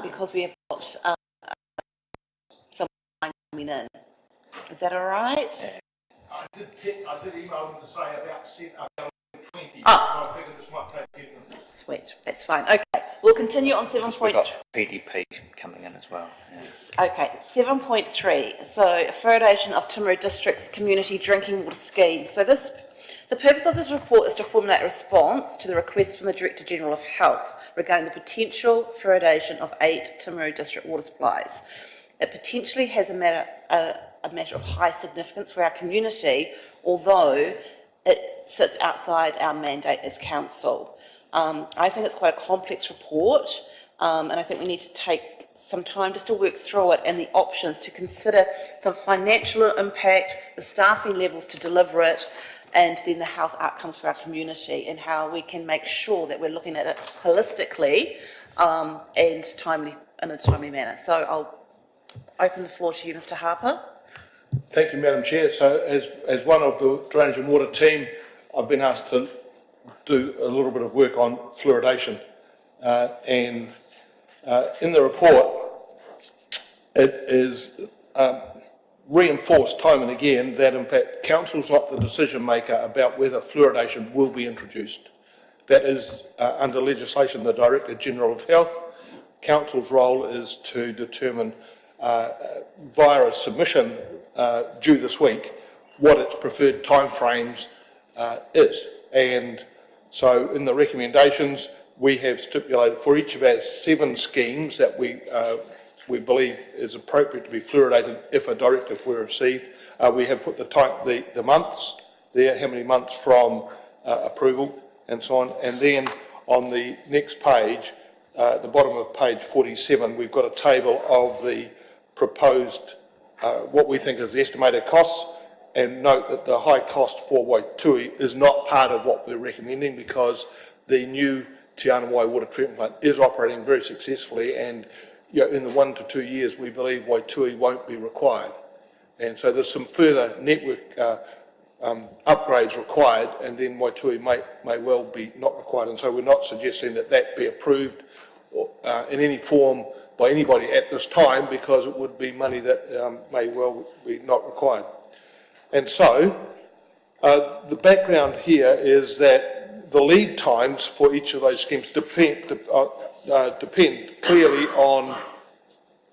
Speaker 1: Because we have got someone coming in. Is that all right?
Speaker 11: I did email them to say about 20,
Speaker 1: Ah.
Speaker 11: so I figured this might take 10 minutes.
Speaker 1: Sweet, that's fine. Okay, we'll continue on 7.
Speaker 9: We've got PDP coming in as well. Yeah.
Speaker 1: Okay, 7.3. So, fluoridation of Timaru District's community drinking water scheme. So the purpose of this report is to formulate a response to the request from the Director General of Health regarding the potential fluoridation of 8 Timaru District water supplies. It potentially has a matter of high significance for our community, although it sits outside our mandate as council. I think it's quite a complex report, and I think we need to take some time just to work through it and the options to consider the financial impact, the staffing levels to deliver it, and then the health outcomes for our community and how we can make sure that we're looking at it holistically and in a timely manner. So I'll open the floor to you, Mr. Harper.
Speaker 11: Thank you, Madam Chair. So as one of the Drainage and Water team, I've been asked to do a little bit of work on fluoridation. And in the report, it is reinforced time and again that in fact council's not the decision maker about whether fluoridation will be introduced. That is under legislation the Director General of Health. Council's role is to determine via a submission due this week what its preferred timeframes is. And so in the recommendations we have stipulated for each of our 7 schemes that we believe is appropriate to be fluoridated if a directive were received. We have put the months, there, how many months from approval and so on. And then on the next page, at the bottom of page 47, we've got a table of the proposed, what we think is the estimated costs, and note that the high cost for Waitui is not part of what we're recommending because the new Te Anawai water treatment plant is operating very successfully, and in the 1 to 2 years we believe Waitui won't be required. And so there's some further network upgrades required, and then Waitui may well be not required, and so we're not suggesting that that be approved in any form by anybody at this time, because it would be money that may well be not required. And so the background here is that the lead times for each of those schemes depend clearly on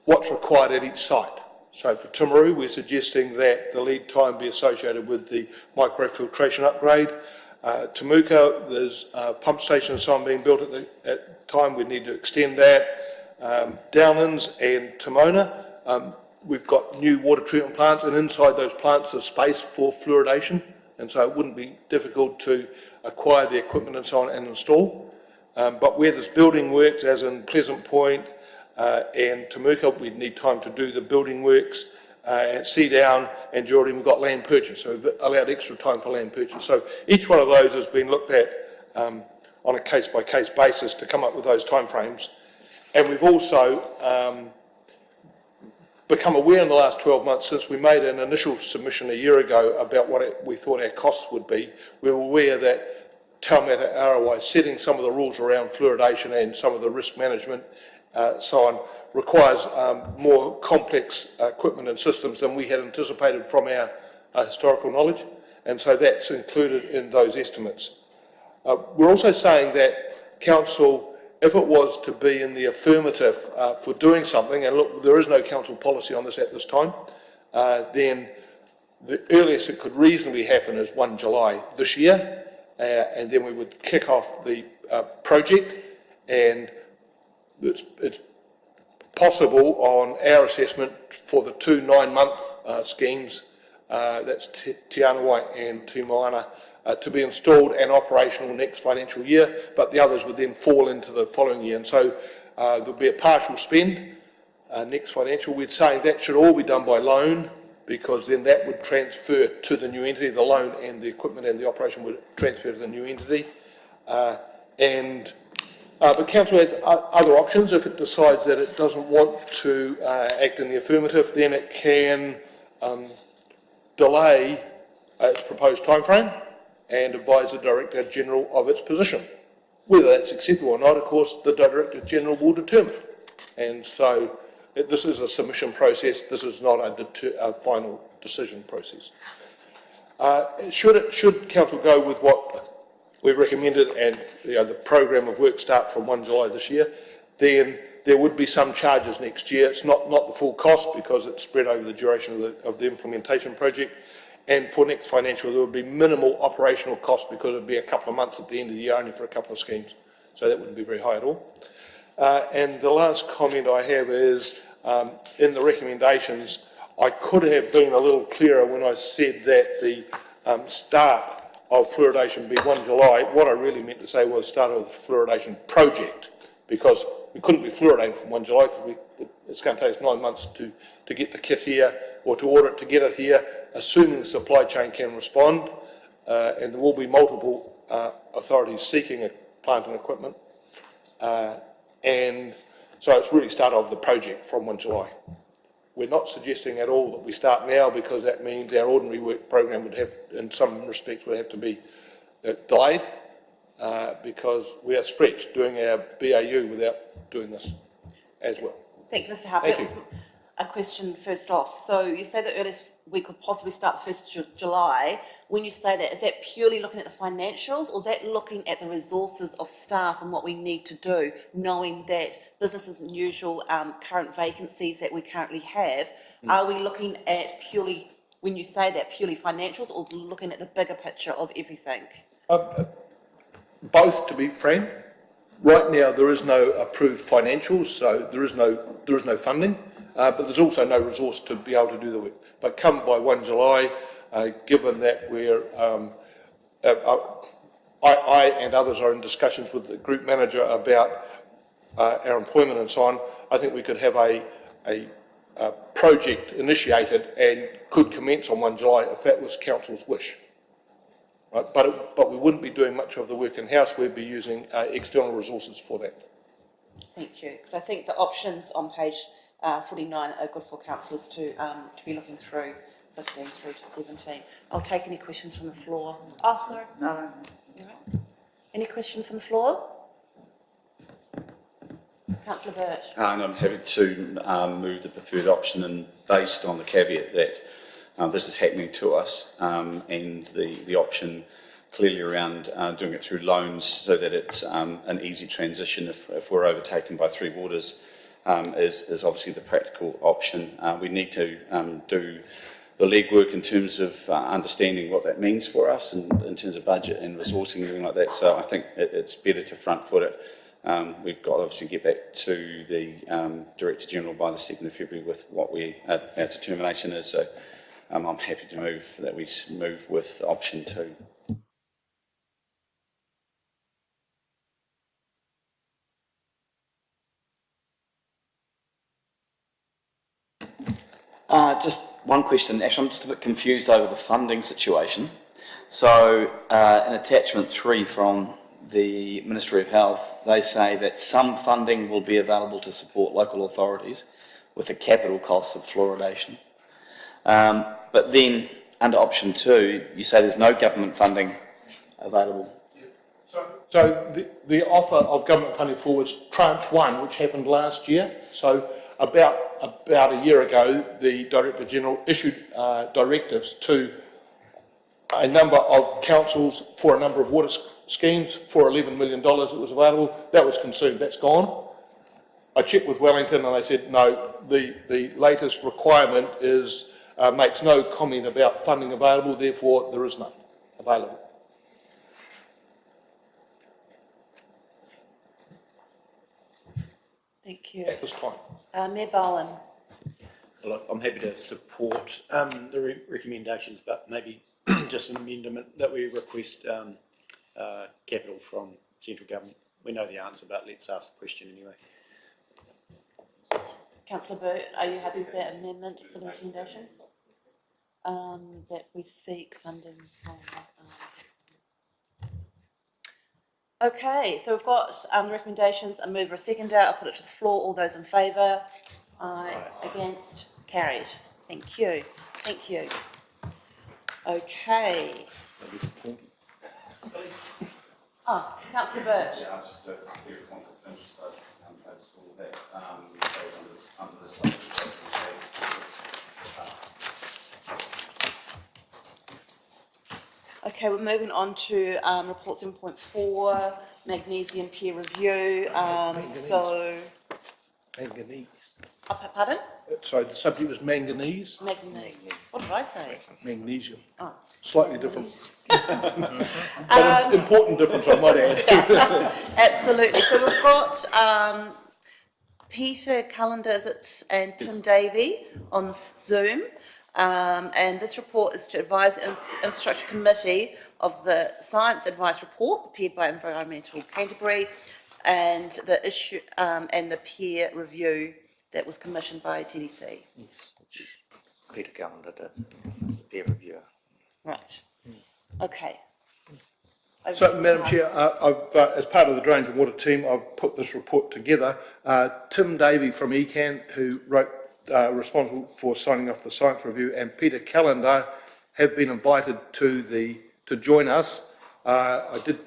Speaker 11: what's required at each site. So for Timaru, we're suggesting that the lead time be associated with the microfiltration upgrade. Temuka, there's a pump station and so on being built at the time. We need to extend that. Downlands and Timona, we've got new water treatment plants, and inside those plants there's space for fluoridation, and so it wouldn't be difficult to acquire the equipment and so on and install. But where there's building works, as in Pleasant Point and Temuka, we'd need time to do the building works. At Seadown and Jordan, we've got land purchase, so we've allowed extra time for land purchase. So each one of those has been looked at on a case-by-case basis to come up with those timeframes. And we've also become aware in the last 12 months, since we made an initial submission a year ago about what we thought our costs would be, we were aware that Taumata Arawai setting some of the rules around fluoridation and some of the risk management, so on, requires more complex equipment and systems than we had anticipated from our historical knowledge, and so that's included in those estimates. We're also saying that Council, if it was to be in the affirmative for doing something, and look, there is no Council policy on this at this time, then the earliest it could reasonably happen is 1 July this year, and then we would kick off the project, and it's possible on our assessment for the 2 9-month schemes, that's Te Anawai and Te Moana, to be installed and operational next financial year, but the others would then fall into the following year. And so there'll be a partial spend next financial. We're saying that should all be done by loan, because then that would transfer to the new entity. The loan and the equipment and the operation would transfer to the new entity. But Council has other options. If it decides that it doesn't want to act in the affirmative, then it can delay its proposed timeframe and advise the Director General of its position. Whether that's acceptable or not, of course, the Director General will determine. And so this is a submission process. This is not a final decision process. Should Council go with what we've recommended, and the program of work start from 1 July this year, then there would be some charges next year. It's not the full cost, because it's spread over the duration of the implementation project. And for next financial, there would be minimal operational cost, because it would be a couple of months at the end of the year only for a couple of schemes. So that wouldn't be very high at all. And the last comment I have is, in the recommendations, I could have been a little clearer when I said that the start of fluoridation be 1 July. What I really meant to say was start of the fluoridation project, because we couldn't be fluoridating from 1 July, because it's going to take us 9 months to get the kit here, or to order it to get it here, assuming the supply chain can respond, and there will be multiple authorities seeking plant and equipment. And so it's really start of the project from 1 July. We're not suggesting at all that we start now, because that means our ordinary work program would have, in some respects, would have to be delayed, because we are stretched doing our BAU without doing this as well.
Speaker 1: Thank you, Mr. Harper. That was a question first off. So you say the earliest we could possibly start the 1st of July. When you say that, is that purely looking at the financials, or is that looking at the resources of staff and what we need to do, knowing that business as usual, current vacancies that we currently have? Are we looking at purely, when you say that, purely financials, or looking at the bigger picture of everything?
Speaker 11: Both, to be frank. Right now, there is no approved financials, so there is no funding, but there's also no resource to be able to do the work. But come by 1 July, given that I and others are in discussions with the group manager about our employment and so on. I think we could have a project initiated and could commence on 1 July if that was council's wish. Right? But we wouldn't be doing much of the work in-house, we'd be using external resources for that.
Speaker 1: Thank you, because I think the options on page 49 are good for councillors to be looking through 15 through to 17. I'll take any questions from the floor. Oh, sorry.
Speaker 9: No.
Speaker 1: All right. Any questions from the floor? Councillor Birch.
Speaker 4: And I'm happy to move the preferred option, and based on the caveat that this is happening to us, and the option clearly around doing it through loans so that it's an easy transition if we're overtaken by Three Waters is obviously the practical option. We need to do the legwork in terms of understanding what that means for us and in terms of budget and resourcing and everything like that. So I think it's better to front foot it. We've got to obviously get back to the Director General by the 2nd of February with what our determination is. So I'm happy to move that we move with option 2.
Speaker 16: Just one question, actually, I'm just a bit confused over the funding situation. So, in attachment 3 from the Ministry of Health, they say that some funding will be available to support local authorities with the capital costs of fluoridation. But then, under option 2, you say there's no government funding available.
Speaker 11: So the offer of government funding forwards tranche 1, which happened last year. So about a year ago, the Director General issued directives to a number of councils for a number of water schemes for $11 million that was available. That was consumed, that's gone. I checked with Wellington and they said no, the latest requirement is makes no comment about funding available, therefore there is none available.
Speaker 1: Thank you.
Speaker 11: At this time.
Speaker 1: Mayor Bowen.
Speaker 5: Well, I'm happy to support the recommendations, but maybe just an amendment that we request capital from central government. We know the answer, but let's ask the question anyway.
Speaker 1: Councillor Burt, are you happy with that amendment for the recommendations? That we seek funding from... Okay, so we've got the recommendations. A mover, a seconder. I'll put it to the floor. All those in favour? Aye. Against? Carried. Thank you. Thank you. Okay. Oh, Councillor Birch.
Speaker 4: Yeah, just a clear point of interest that under this
Speaker 1: Okay, we're moving on to report 7.4, magnesium peer review.
Speaker 11: Manganese.
Speaker 1: Pardon?
Speaker 11: Sorry, the subject was manganese.
Speaker 1: Manganese. What did I say?
Speaker 11: Magnesium.
Speaker 1: Oh.
Speaker 11: Slightly different. But an important difference, I might add.
Speaker 1: Absolutely. So we've got Peter Callender, and Tim Davey on Zoom. And this report is to advise the Infrastructure Committee of the Science Advice Report prepared by Environmental Canterbury and the issue and the peer review that was commissioned by TDC.
Speaker 9: Yes, which Peter Callender did as a peer reviewer.
Speaker 1: Right. Okay.
Speaker 11: So, Madam Chair, I've, as part of the Drains and Water team, I've put this report together. Tim Davey from ECAN, who wrote responsible for signing off the science review, and Peter Callender have been invited to join us. I did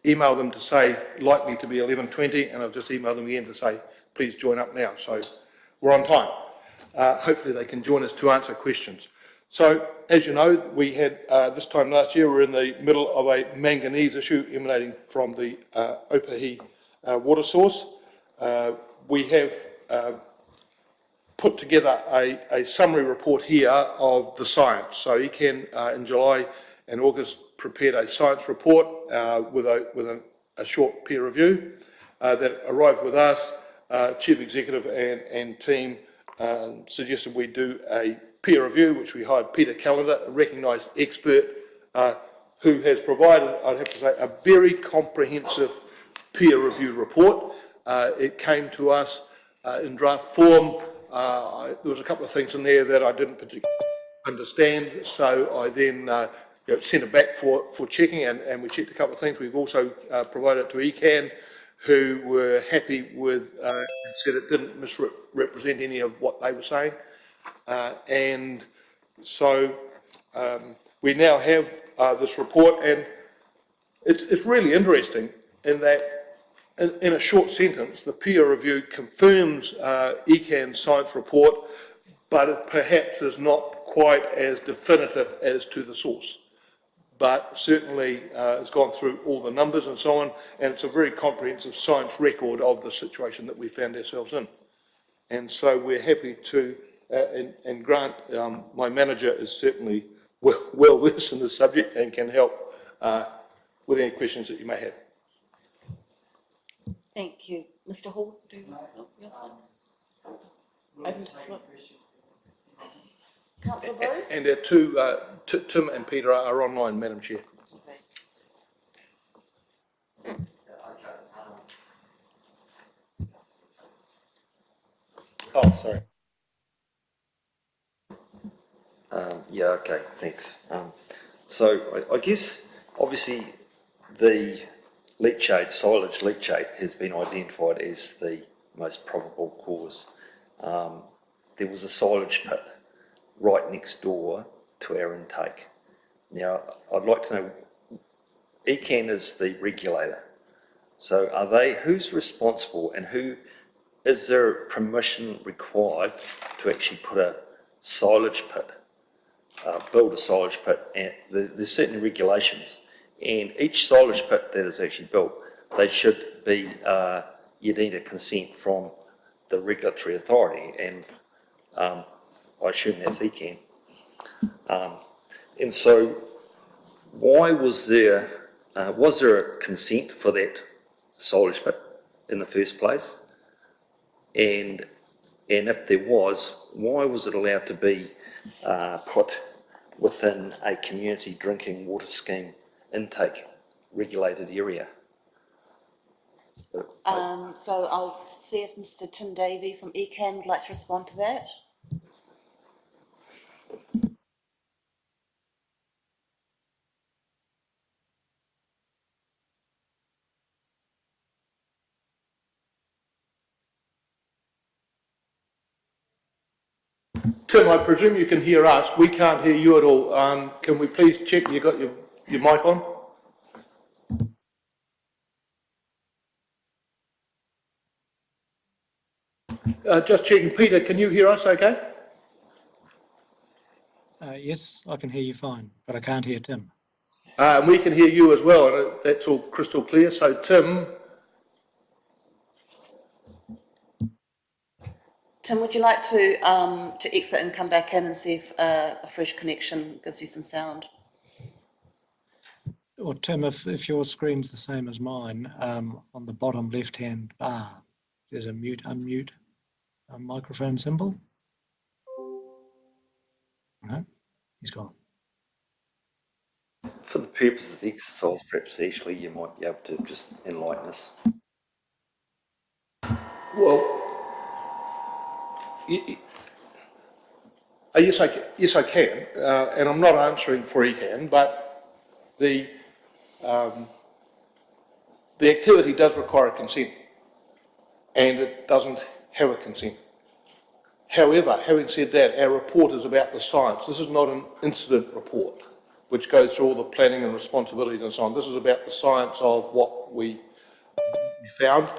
Speaker 11: email them to say likely to be 11:20, and I've just emailed them again to say please join up now. So we're on time. Hopefully they can join us to answer questions. So as you know, we had this time last year, we're in the middle of a manganese issue emanating from the Opahi water source. We have put together a summary report here of the science. So ECAN in July and August prepared a science report with a short peer review that arrived with us. Chief Executive and team suggested we do peer review, which we hired Peter Callender, a recognised expert, who has provided, I'd have to say, a very comprehensive peer review report. It came to us in draft form. There was a couple of things in there that I didn't particularly understand, so I then sent it back for checking, and we checked a couple of things. We've also provided it to ECAN, who were happy with and said it didn't misrepresent any of what they were saying. And so we now have this report, and it's really interesting in that in a short sentence, the peer review confirms ECAN's science report, but it perhaps is not quite as definitive as to the source. But certainly it's gone through all the numbers and so on, and it's a very comprehensive science record of the situation that we found ourselves in. And so we're happy to, and Grant, my manager, is certainly well versed in the subject and can help with any questions that you may have.
Speaker 1: Thank you. Mr Hall, do you want your phone? Open to the floor. Councillor Bruce?
Speaker 11: And our two, Tim and Peter are online, Madam Chair.
Speaker 5: Oh, sorry.
Speaker 14: Yeah, okay, thanks. So I guess, obviously, the leachate, silage leachate, has been identified as the most probable cause. There was a silage pit right next door to our intake. Now, I'd like to know, ECAN is the regulator. So who's responsible, and is there permission required to actually put a silage pit, build a silage pit? And there's certain regulations, and each silage pit that is actually built, they should be, you need a consent from the regulatory authority, and I assume that's ECAN. And so why was there a consent for that silage pit in the first place? And if there was, why was it allowed to be put within a community drinking water scheme intake regulated area?
Speaker 1: So I'll see if Mr Tim Davey from ECAN would like to respond to that.
Speaker 11: Tim, I presume you can hear us. We can't hear you at all. Can we please check you got your mic on? Just checking. Peter, can you hear us okay?
Speaker 17: Yes, I can hear you fine, but I can't hear Tim.
Speaker 11: And we can hear you as well, and that's all crystal clear. So, Tim,
Speaker 1: would you like to exit and come back in and see if a fresh connection gives you some sound?
Speaker 17: Or Tim, if your screen's the same as mine, on the bottom left-hand bar, there's a mute, unmute microphone symbol. No, he's gone.
Speaker 14: For the purposes of the exercise, perhaps Ashley, you might be able to just enlighten us.
Speaker 11: well, yes, I can, and I'm not answering for ECAN, but the activity does require a consent, and it doesn't have a consent. However, having said that, our report is about the science. This is not an incident report, which goes through all the planning and responsibilities and so on. This is about the science of what we found,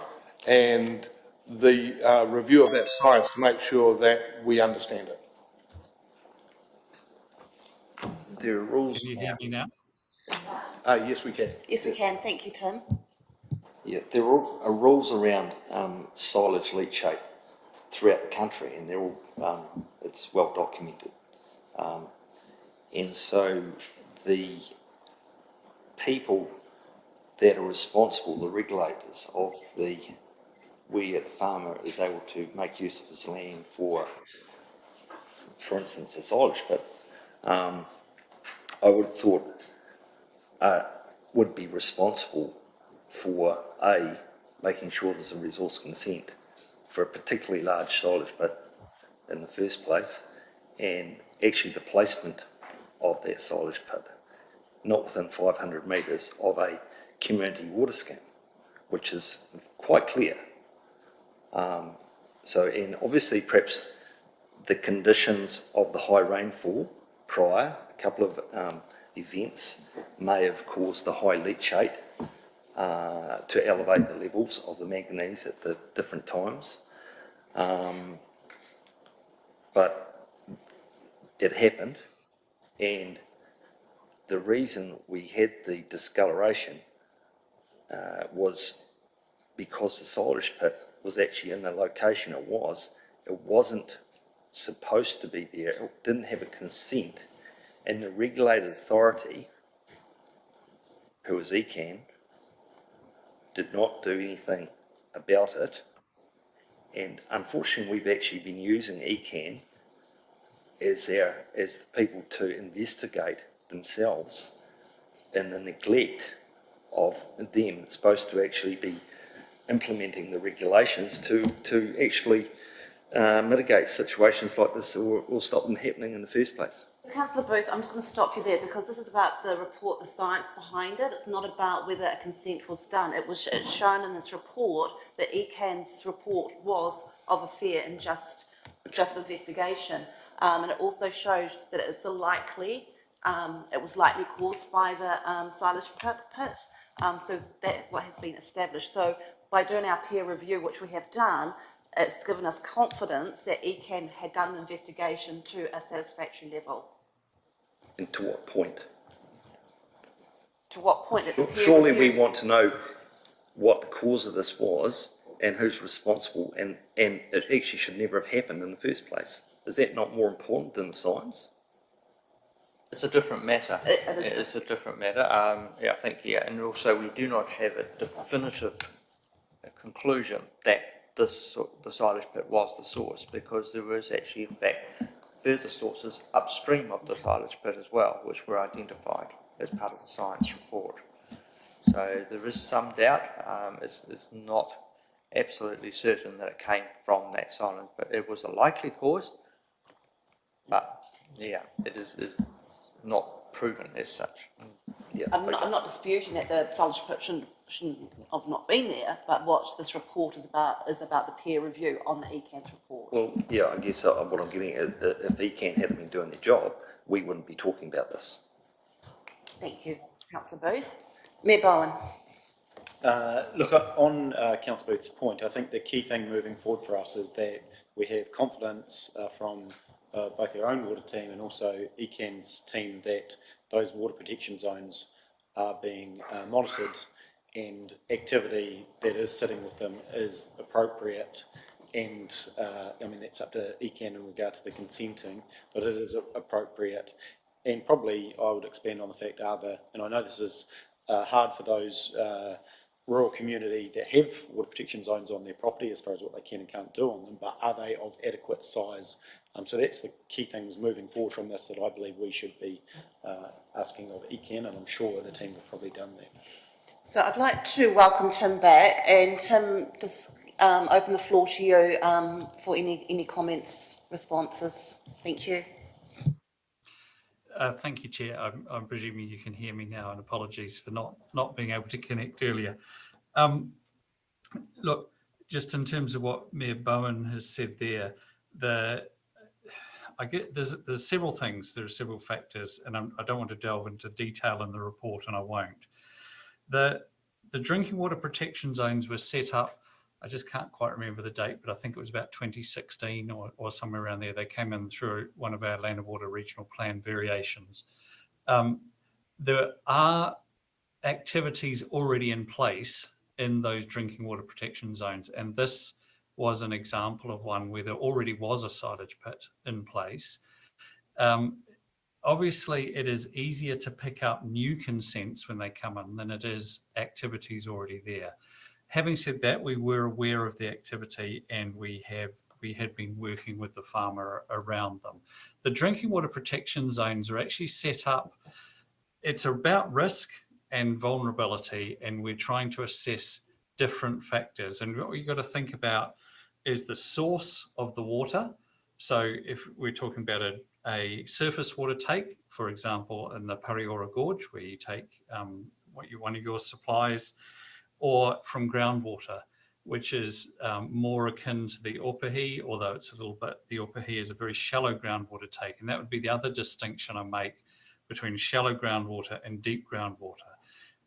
Speaker 11: and the review of that science to make sure that we understand it.
Speaker 14: There are rules.
Speaker 17: Can you hear me now?
Speaker 11: Yes, we can.
Speaker 1: Yes, we can. Thank you, Tim.
Speaker 14: Yeah, there are rules around silage leachate throughout the country, and they're all it's well documented. And so the people that are responsible, the regulators of where the farmer is able to make use of his land for for instance, a silage pit, I would have thought would be responsible for making sure there's a resource consent for a particularly large silage pit in the first place, and actually the placement of that silage pit not within 500 metres of a community water scheme, which is quite clear. And obviously perhaps the conditions of the high rainfall prior, a couple of events may have caused the high leachate to elevate the levels of the manganese at the different times. But it happened, and the reason we had the discoloration was because the silage pit was actually in the location it was. It wasn't supposed to be there, it didn't have a consent, and the regulated authority, who was ECAN, did not do anything about it. And unfortunately, we've actually been using ECAN as the people to investigate themselves in the neglect of them supposed to actually be implementing the regulations to actually mitigate situations like this or stop them happening in the first place.
Speaker 1: So Councillor Booth, I'm just going to stop you there because this is about the report, the science behind it. It's not about whether a consent was done. It's shown in this report that ECAN's report was of a fair and just investigation. And it also shows that it's likely, it was likely caused by the silage pit. So that's what has been established. So by doing our peer review, which we have done, it's given us confidence that ECAN had done the investigation to a satisfactory level.
Speaker 14: And to what point?
Speaker 1: To what point? At the peer
Speaker 14: Surely
Speaker 1: review?
Speaker 14: we want to know what the cause of this was and who's responsible, and it actually should never have happened in the first place. Is that not more important than the science?
Speaker 9: It's a different matter. It's a different matter. I think, and also we do not have a definitive conclusion that the silage pit was the source, because there is actually, in fact, further sources upstream of the silage pit as well, which were identified as part of the science report. So there is some doubt. It's not absolutely certain that it came from that silage pit. It was a likely cause, but yeah, it is not proven as such.
Speaker 14: Yeah,
Speaker 1: I'm not disputing that the silage pit shouldn't have not been there, but what this report is about the peer review on the ECAN's report.
Speaker 14: Well, yeah, I guess what I'm getting at, if ECAN hadn't been doing their job, we wouldn't be talking about this.
Speaker 1: Thank you, Councillor Booth. Mayor Bowen.
Speaker 5: Look, on Councillor Booth's point, I think the key thing moving forward for us is that we have confidence from both our own water team and also ECAN's team that those water protection zones are being monitored and activity that is sitting with them is appropriate. And I mean, that's up to ECAN in regard to the consenting, but it is appropriate. And probably I would expand on the fact, and I know this is hard for those rural community that have water protection zones on their property as far as what they can and can't do on them, but are they of adequate size? So that's the key things moving forward from this that I believe we should be asking of ECAN, and I'm sure the team have probably done that.
Speaker 1: So I'd like to welcome Tim back, and Tim, just open the floor to you for any comments, responses. Thank you.
Speaker 18: Thank you, Chair. I'm presuming you can hear me now, and apologies for not being able to connect earlier. Look, just in terms of what Mayor Bowen has said there, I get there's several things, there are several factors, and I don't want to delve into detail in the report, and I won't. The drinking water protection zones were set up, I just can't quite remember the date, but I think it was about 2016 or somewhere around there. They came in through one of our Land and Water Regional Plan variations. There are activities already in place in those drinking water protection zones, and this was an example of one where there already was a silage pit in place. Obviously, it is easier to pick up new consents when they come in than it is activities already there. Having said that, we were aware of the activity and we have we had been working with the farmer around them. The drinking water protection zones are actually set up, it's about risk and vulnerability, and we're trying to assess different factors. And what you've got to think about is the source of the water. So if we're talking about a surface water take, for example, in the Pariora Gorge, where you take one of your supplies, or from groundwater, which is more akin to the Opahi, although it's a little bit, the Opahi is a very shallow groundwater take. And that would be the other distinction I make between shallow groundwater and deep groundwater.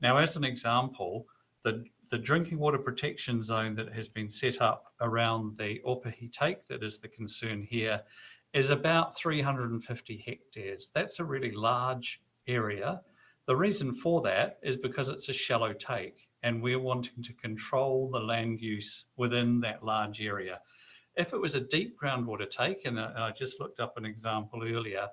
Speaker 18: Now, as an example, the drinking water protection zone that has been set up around the Opahi take, that is the concern here, is about 350 hectares. That's a really large area. The reason for that is because it's a shallow take, and we're wanting to control the land use within that large area. If it was a deep groundwater take, and I just looked up an example earlier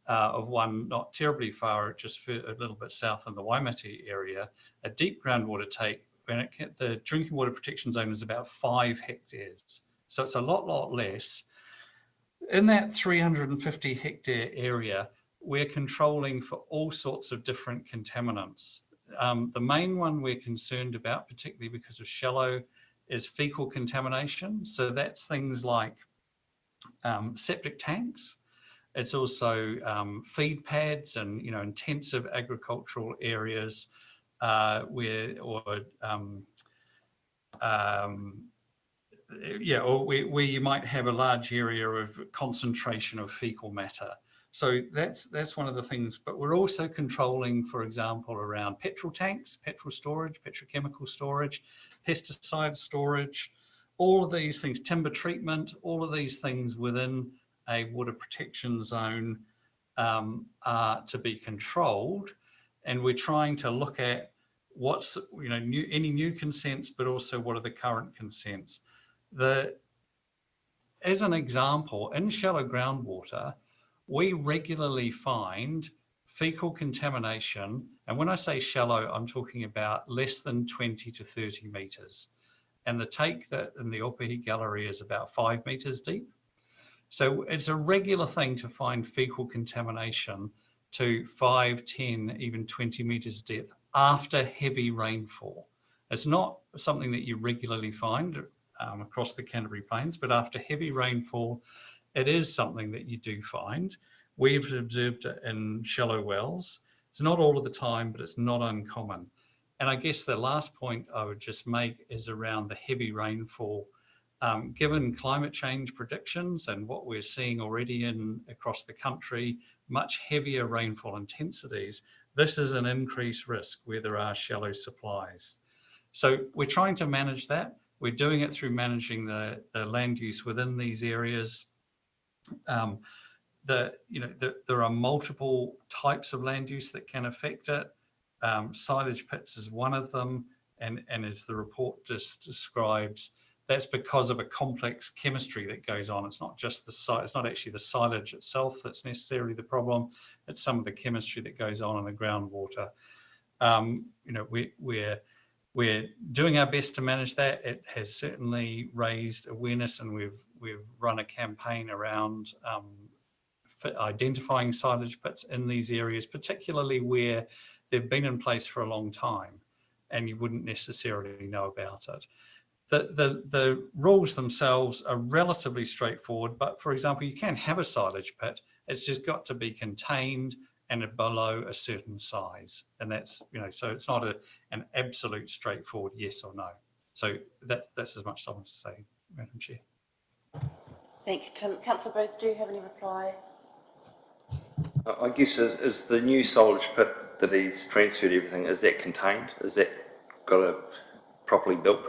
Speaker 18: of one not terribly far, just a little bit south in the Waimate area, a deep groundwater take, when the drinking water protection zone is about 5 hectares. So it's a lot less. In that 350 hectare area, we're controlling for all sorts of different contaminants. The main one we're concerned about, particularly because of shallow, is fecal contamination. So that's things like septic tanks. It's also feed pads and intensive agricultural areas where you might have a large area of concentration of fecal matter. So that's one of the things, but we're also controlling, for example, around petrol tanks, petrol storage, petrochemical storage, pesticide storage, all of these things, timber treatment, all of these things within a water protection zone are to be controlled. And we're trying to look at what's, any new consents, but also what are the current consents. As an example, in shallow groundwater, we regularly find fecal contamination. And when I say shallow, I'm talking about less than 20 to 30 meters. And the take that in the Opahi Gallery is about 5 meters deep. So it's a regular thing to find fecal contamination to 5, 10, even 20 meters depth after heavy rainfall. It's not something that you regularly find across the Canterbury Plains, but after heavy rainfall, it is something that you do find. We've observed it in shallow wells. It's not all of the time, but it's not uncommon. And I guess the last point I would just make is around the heavy rainfall. Given climate change predictions and what we're seeing already across the country, much heavier rainfall intensities, this is an increased risk where there are shallow supplies. So we're trying to manage that. We're doing it through managing the land use within these areas. There are multiple types of land use that can affect it. Silage pits is one of them, and as the report just describes, that's because of a complex chemistry that goes on. It's not just it's not actually the silage itself that's necessarily the problem. It's some of the chemistry that goes on in the groundwater. We're doing our best to manage that. It has certainly raised awareness, and we've run a campaign around identifying silage pits in these areas, particularly where they've been in place for a long time and you wouldn't necessarily know about it. The rules themselves are relatively straightforward, but for example, you can have a silage pit. It's just got to be contained and below a certain size. And that's, so it's not an absolute straightforward yes or no. So that's as much as I want to say, Madam Chair.
Speaker 1: Thank you, Tim. Councillor Booth, do you have any reply?
Speaker 14: I guess is the new silage pit that he's transferred everything, is that contained? Is that got a properly built?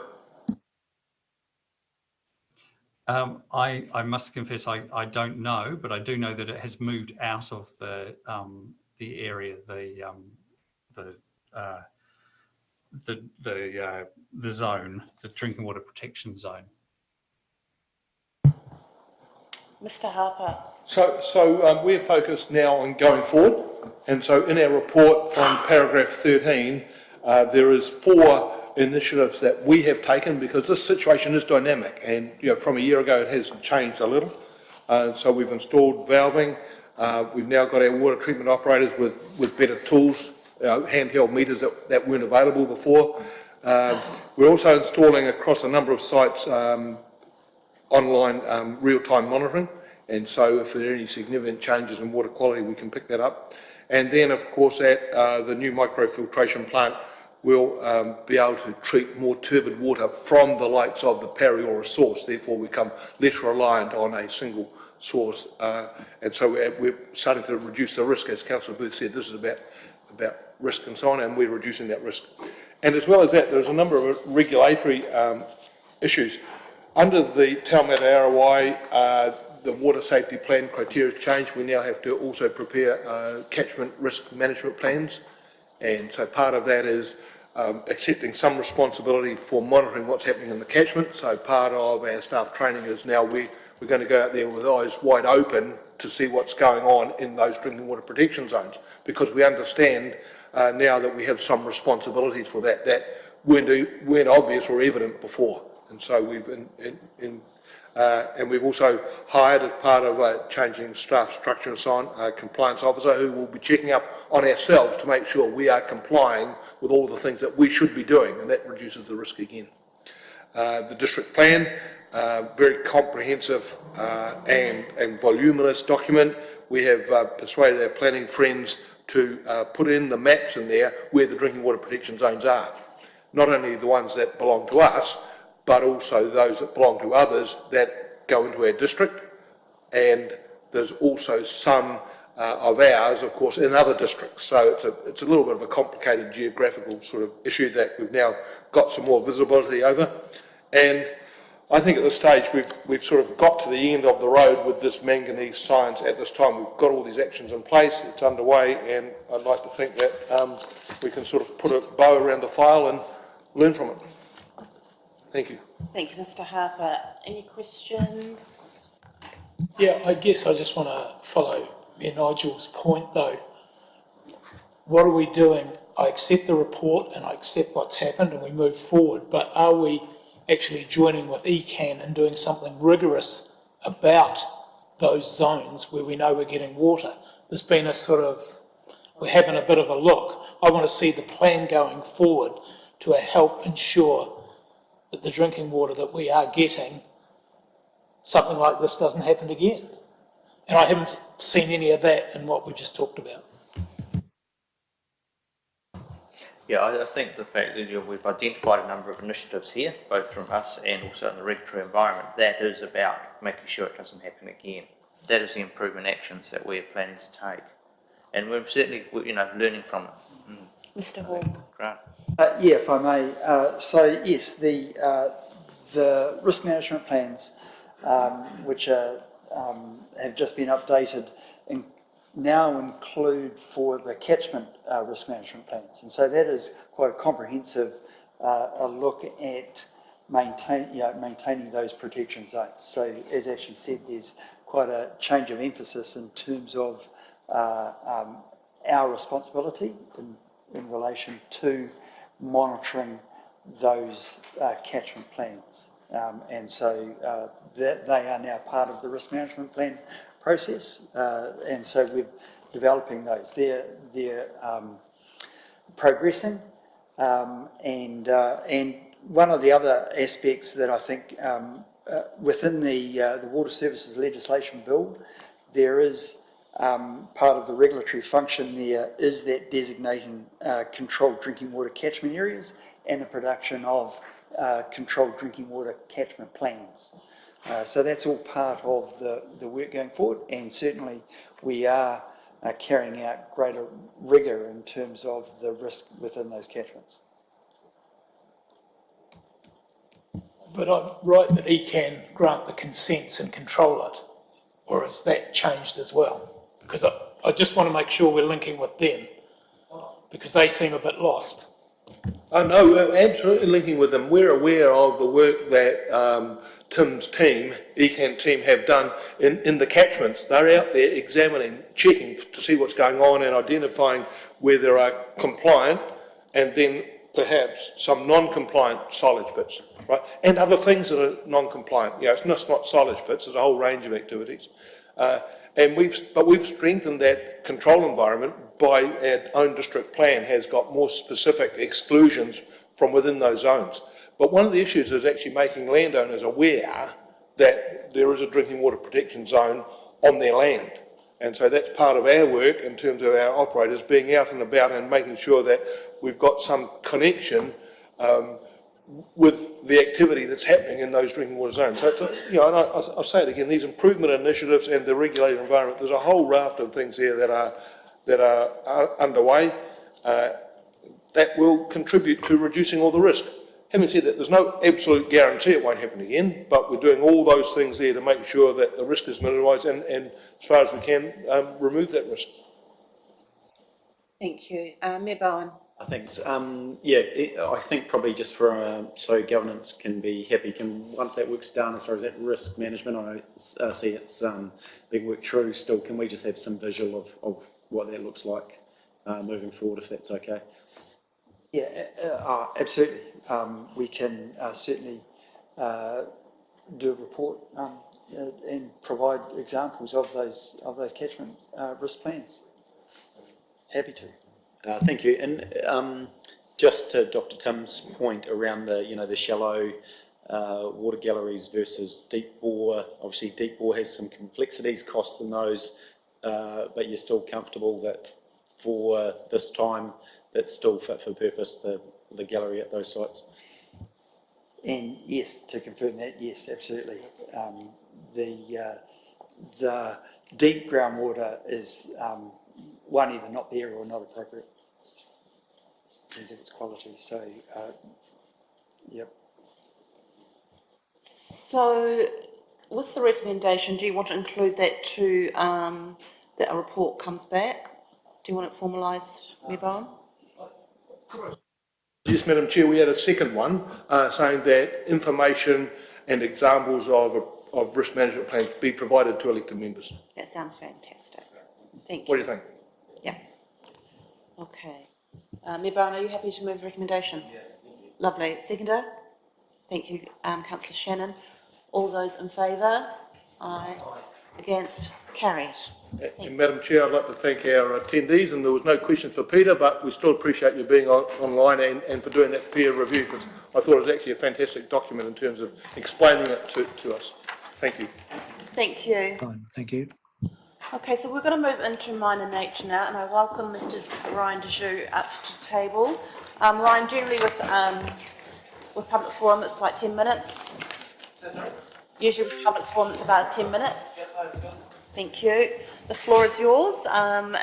Speaker 18: I must confess I don't know, but I do know that it has moved out of the area, the zone, the drinking water protection zone.
Speaker 1: Mr. Harper.
Speaker 11: So we're focused now on going forward, and so in our report from paragraph 13, there is 4 initiatives that we have taken, because this situation is dynamic, and from a year ago it has changed a little. So we've installed valving. We've now got our water treatment operators with better tools, handheld meters that weren't available before. We're also installing across a number of sites online real-time monitoring, and so if there are any significant changes in water quality, we can pick that up. And then, of course, at the new microfiltration plant, we'll be able to treat more turbid water from the likes of the Pariora source, therefore we become less reliant on a single source. And so we're starting to reduce the risk, as Councillor Booth said. This is about risk and so on, and we're reducing that risk. And as well as that, there's a number of regulatory issues. Under the Taumata ROI, the water safety plan criteria has changed. We now have to also prepare catchment risk management plans. And so part of that is accepting some responsibility for monitoring what's happening in the catchment. So part of our staff training is now we're going to go out there with eyes wide open to see what's going on in those drinking water protection zones, because we understand now that we have some responsibilities for that weren't obvious or evident before. And so we've and we've also hired, as part of changing staff structure and so on, a compliance officer who will be checking up on ourselves to make sure we are complying with all the things that we should be doing, and that reduces the risk again. The district plan, very comprehensive and voluminous document. We have persuaded our planning friends to put in the maps in there where the drinking water protection zones are. Not only the ones that belong to us, but also those that belong to others that go into our district. And there's also some of ours, of course, in other districts. So it's a little bit of a complicated geographical sort of issue that we've now got some more visibility over. And I think at this stage we've sort of got to the end of the road with this manganese science at this time. We've got all these actions in place, it's underway, and I'd like to think that we can sort of put a bow around the file and learn from it. Thank you.
Speaker 1: Thank you, Mr. Harper. Any questions?
Speaker 7: Yeah, I guess I just want to follow Mayor Nigel's point though. What are we doing? I accept the report and I accept what's happened and we move forward, but are we actually joining with ECAN and doing something rigorous about those zones where we know we're getting water? There's been a sort of, we're having a bit of a look. I want to see the plan going forward to help ensure that the drinking water that we are getting, something like this doesn't happen again. And I haven't seen any of that in what we just talked about.
Speaker 9: Yeah, I think the fact that we've identified a number of initiatives here, both from us and also in the regulatory environment, that is about making sure it doesn't happen again. That is the improvement actions that we're planning to take. And we're certainly, learning from it.
Speaker 1: Mr. Hall.
Speaker 9: Grant.
Speaker 19: Yeah, if I may. So yes, the risk management plans, which have just been updated, now include for the catchment risk management plans, and so that is quite a comprehensive a look at maintaining those protection zones. So as Ashley said, there's quite a change of emphasis in terms of our responsibility in relation to monitoring those catchment plans. And so that they are now part of the risk management plan process, and so we're developing those. They're progressing, and one of the other aspects that I think within the water services legislation bill, there is part of the regulatory function there is that designating controlled drinking water catchment areas and the production of controlled drinking water catchment plans. So that's all part of the work going forward, and certainly we are carrying out greater rigour in terms of the risk within those catchments.
Speaker 7: But I'm right that ECAN grant the consents and control it, or has that changed as well? Because I just want to make sure we're linking with them, because they seem a bit lost.
Speaker 11: Oh no, we're absolutely linking with them. We're aware of the work that Tim's team, ECAN team, have done in the catchments. They're out there examining, checking to see what's going on and identifying where they are compliant, and then perhaps some non-compliant silage pits, right? And other things that are non-compliant. You know, it's just not silage pits, there's a whole range of activities. And we've strengthened that control environment by our own district plan has got more specific exclusions from within those zones. But one of the issues is actually making landowners aware that there is a drinking water protection zone on their land. And so that's part of our work in terms of our operators being out and about and making sure that we've got some connection with the activity that's happening in those drinking water zones. So, you know, and I'll say it again, these improvement initiatives and the regulated environment, there's a whole raft of things here that are underway that will contribute to reducing all the risk. Having said that, there's no absolute guarantee it won't happen again, but we're doing all those things there to make sure that the risk is minimised and as far as we can, remove that risk.
Speaker 1: Thank you. Mayor Bowen.
Speaker 5: Thanks. I think probably just for so governance can be happy. Once that work's done, as far as that risk management, I see it's being worked through still. Can we just have some visual of what that looks like moving forward, if that's okay?
Speaker 19: Yeah, absolutely. We can certainly do a report and provide examples of those catchment risk plans. Happy to.
Speaker 5: Thank you. And just to Dr. Tim's point around the shallow water galleries versus deep bore. Obviously, deep bore has some complexities, costs in those, but you're still comfortable that for this time, that's still fit for purpose, the gallery at those sites.
Speaker 19: And yes, to confirm that, yes, absolutely. The deep groundwater is either not there or not appropriate in terms of its quality. So, yep.
Speaker 1: So, with the recommendation, do you want to include that to that a report comes back? Do you want it formalised, Mayor Bowen?
Speaker 11: Yes, Madam Chair, we had a second one saying that information and examples of risk management plans be provided to elected members.
Speaker 1: That sounds fantastic. Thank you.
Speaker 11: What do you think?
Speaker 1: Yeah. Okay. Mayor Bowen, are you happy to move the recommendation? Yeah. Lovely. Seconder? Thank you, Councillor Shannon. All those in favour? Aye. Against? Carried.
Speaker 11: And Madam Chair, I'd like to thank our attendees, and there was no questions for Peter, but we still appreciate you being online and for doing that peer review, because I thought it was actually a fantastic document in terms of explaining it to us. Thank you.
Speaker 1: Thank you.
Speaker 17: Fine, thank you.
Speaker 1: Okay, so we're going to move into minor nature now, and I welcome Mr. Ryan Dejoux up to the table. Ryan, generally with public forum, it's like 10 minutes. Usually with public forum, it's about 10 minutes. Thank you. The floor is yours, and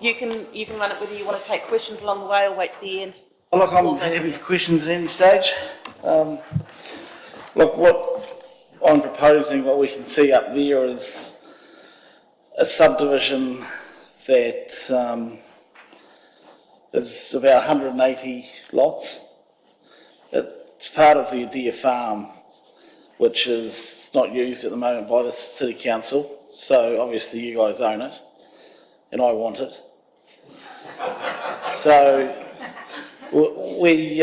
Speaker 1: you can run it whether you want to take questions along the way or wait to the end.
Speaker 20: Well, look, I'm happy for questions at any stage. Look, what I'm proposing, what we can see up there is a subdivision that is about 180 lots. It's part of the Adia farm, which is not used at the moment by the City Council. So obviously you guys own it, and I want it. So we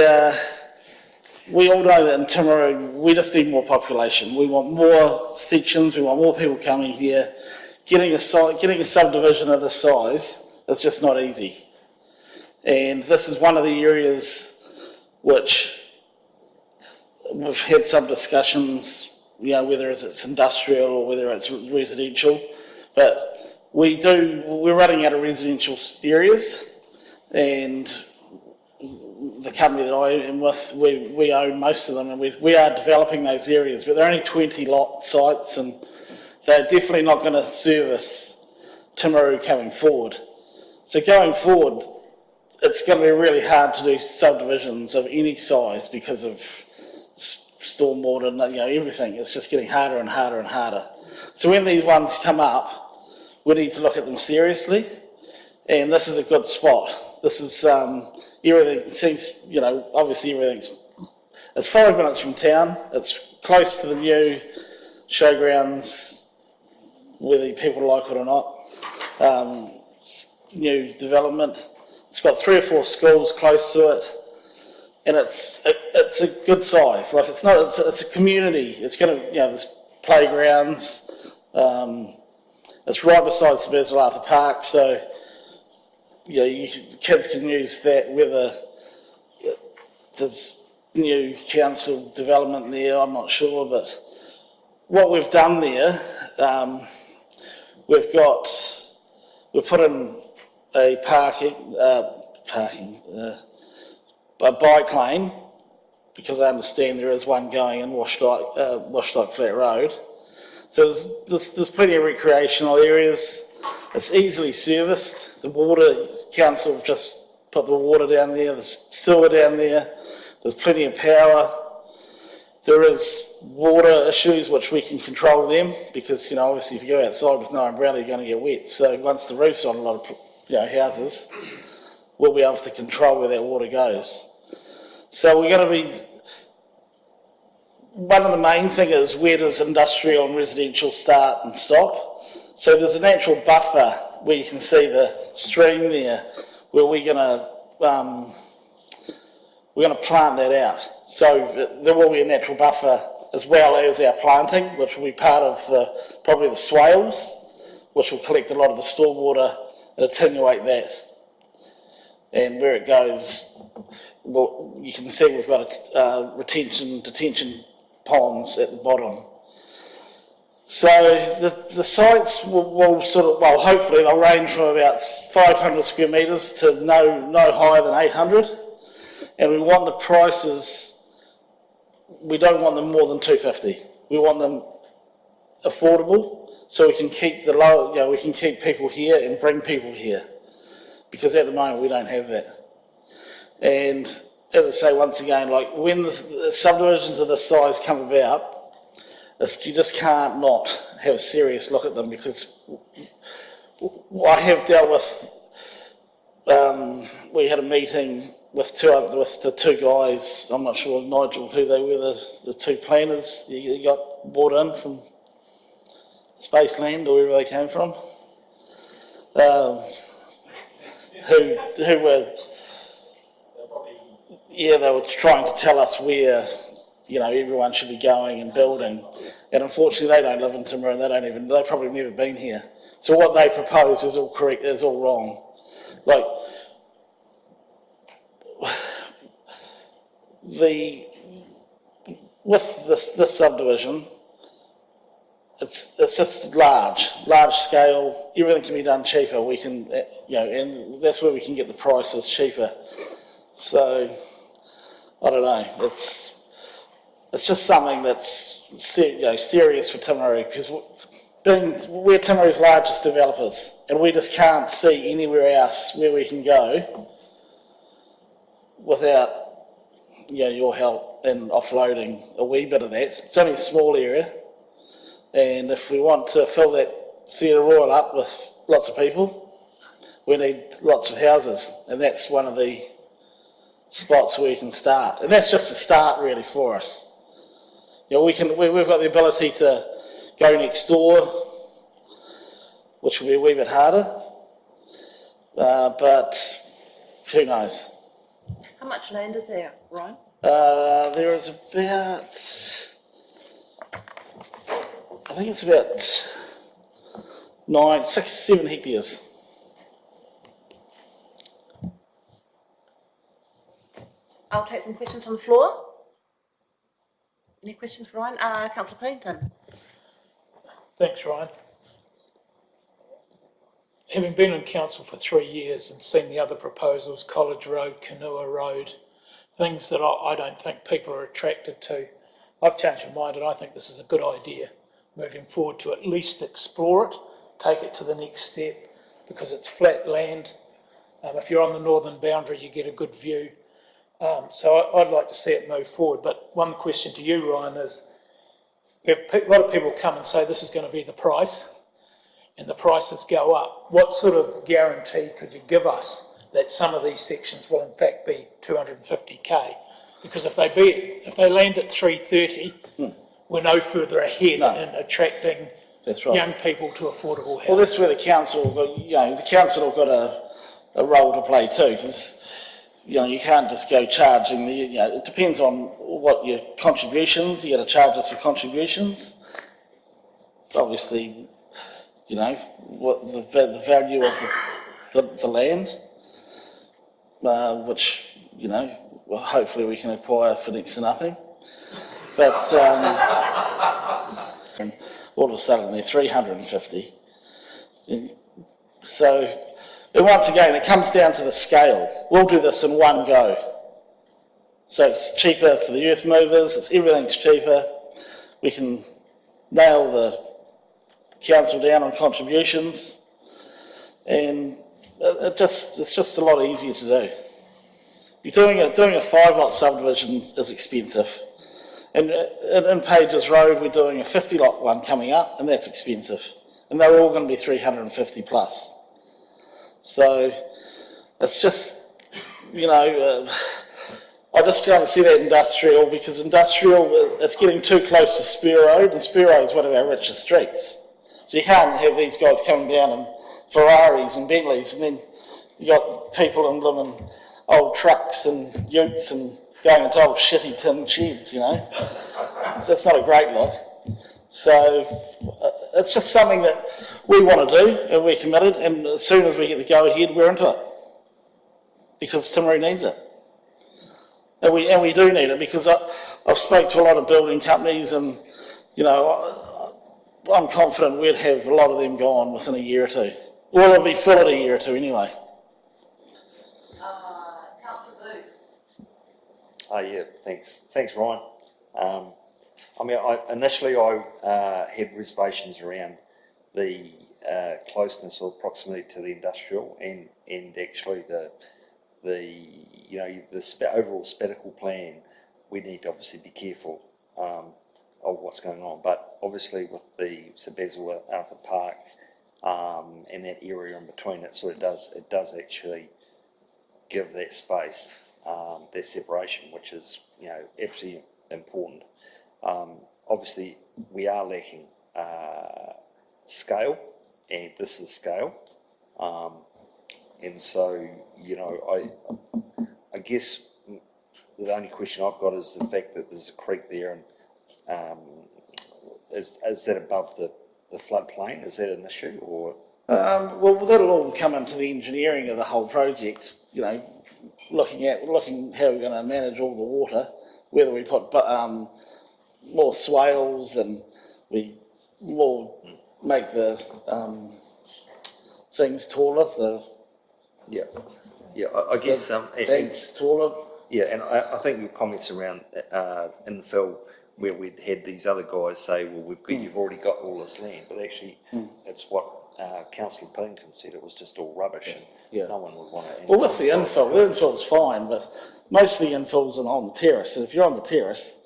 Speaker 20: all know that in Timaru we just need more population. We want more sections. We want more people coming here. Getting a subdivision of this size is just not easy. And this is one of the areas which we've had some discussions, whether it's industrial or whether it's residential, but we're running out of residential areas, and the company that I am with, we own most of them, and we are developing those areas, but they're only 20 lot sites, and they're definitely not going to service Timaru coming forward. So going forward, it's going to be really hard to do subdivisions of any size because of stormwater and everything. It's just getting harder and harder and harder. So when these ones come up, we need to look at them seriously, and this is a good spot. This is everything seems, obviously it's 5 minutes from town. It's close to the new showgrounds, whether people like it or not. New development. It's got 3 or 4 schools close to it, and it's a good size. Like it's a community. It's going to, there's playgrounds. It's right beside Sir Arthur Park, so kids can use that. Whether there's new council development there, I'm not sure, but what we've done there, we've put in a a bike lane, because I understand there is one going in Washdyke Flat Road. So there's plenty of recreational areas. It's easily serviced. The water council have just put the water down there. There's sewer down there. There's plenty of power. There is water issues which we can control them, because obviously if you go outside with no umbrella you're going to get wet. So once the roof's on a lot of houses, we'll be able to control where that water goes. So we're going to be. One of the main things is, where does industrial and residential start and stop? So there's a natural buffer where you can see the stream there, where we're going to plant that out. So there will be a natural buffer as well as our planting, which will be part of probably the swales, which will collect a lot of the stormwater and attenuate that. And where it goes, well, you can see we've got detention ponds at the bottom. So the sites will hopefully they'll range from about 500 square metres to no higher than 800. And we want the prices, we don't want them more than 250. We want them affordable, so we can keep we can keep people here and bring people here. Because at the moment we don't have that. And as I say, once again, like when the subdivisions of this size come about, you just can't not have a serious look at them, because I have dealt with, we had a meeting with the two guys, I'm not sure, Nigel, who they were, the 2 planners you got brought in from Spaceland or wherever they came from, who were, they were trying to tell us where, everyone should be going and building. And unfortunately they don't live in Timaru, and they've probably never been here. So what they propose is all correct, is all wrong. Like, with this subdivision, it's just large scale, everything can be done cheaper. We can, and that's where we can get the prices cheaper. So, I don't know, it's just something that's serious for Timaru, because we're Timaru's largest developers, and we just can't see anywhere else where we can go without your help in offloading a wee bit of that. It's only a small area, and if we want to fill that Theatre Royal up with lots of people, we need lots of houses, and that's one of the spots where we can start. And that's just a start really for us. We've got the ability to go next door, which will be a wee bit harder, but who knows.
Speaker 1: How much land is there, Ryan?
Speaker 20: There is about, I think it's about 7 hectares.
Speaker 1: I'll take some questions from the floor. Any questions for Ryan? Councillor Pennington.
Speaker 7: Thanks, Ryan. Having been in council for 3 years and seen the other proposals, College Road, Kanua Road, things that I don't think people are attracted to, I've changed my mind and I think this is a good idea moving forward to at least explore it, take it to the next step, because it's flat land. If you're on the northern boundary, you get a good view. So I'd like to see it move forward. But one question to you, Ryan, is we have a lot of people come and say this is going to be the price, and the prices go up. What sort of guarantee could you give us that some of these sections will in fact be 250k? Because if they land at 330, we're no further ahead in attracting young people to affordable housing.
Speaker 20: Well, that's where the council have got, the council have got a role to play too, because you can't just go charging it depends on what your contributions, you got to charge us for contributions. Obviously, what the value of the land, which, well, hopefully we can acquire for next to nothing. But all of a sudden they're 350. So, and once again, it comes down to the scale. We'll do this in one go. So it's cheaper for the earth movers, everything's cheaper. We can nail the council down on contributions, and it's just a lot easier to do. Doing a 5-lot subdivision is expensive. And in Pages Road, we're doing a 50-lot one coming up, and that's expensive. And they're all going to be 350 plus. So it's just, I just don't see that industrial, because industrial, it's getting too close to Spur Road, and Spur Road is one of our richest streets. So you can't have these guys coming down in Ferraris and Bentleys, and then you got people in living old trucks and utes and going into old shitty tin sheds, So it's not a great look. So it's just something that we want to do, and we're committed, and as soon as we get the go-ahead, we're into it. Because Timaru needs it. And we do need it, because I've spoke to a lot of building companies, and, I'm confident we'd have a lot of them gone within a year or two. Well, it'll be full in a year or two anyway.
Speaker 1: Councillor Booth.
Speaker 21: Yeah, thanks. Thanks, Ryan. Initially I had reservations around the closeness or proximity to the industrial, and actually the overall Spectacle plan. We need to obviously be careful of what's going on, but obviously with the St Basil Arthur Park and that area in between, it does actually give that space, that separation, which is absolutely important. Obviously, we are lacking scale, and this is scale, and so I guess the only question I've got is the fact that there's a creek there, and is that above the floodplain? Is that an issue, or?
Speaker 20: Well, that'll all come into the engineering of the whole project. Looking how we're going to manage all the water, whether we put more swales and we make the things taller.
Speaker 21: I guess
Speaker 20: banks taller.
Speaker 21: Yeah, and I think your comments around infill, where we'd had these other guys say, well, you've already got all this land, but actually it's what Councillor Pillington said, it was just all rubbish, and no one would want to.
Speaker 20: Well, with the infill's fine, but most of the infills are on the terrace, and if you're on the terrace,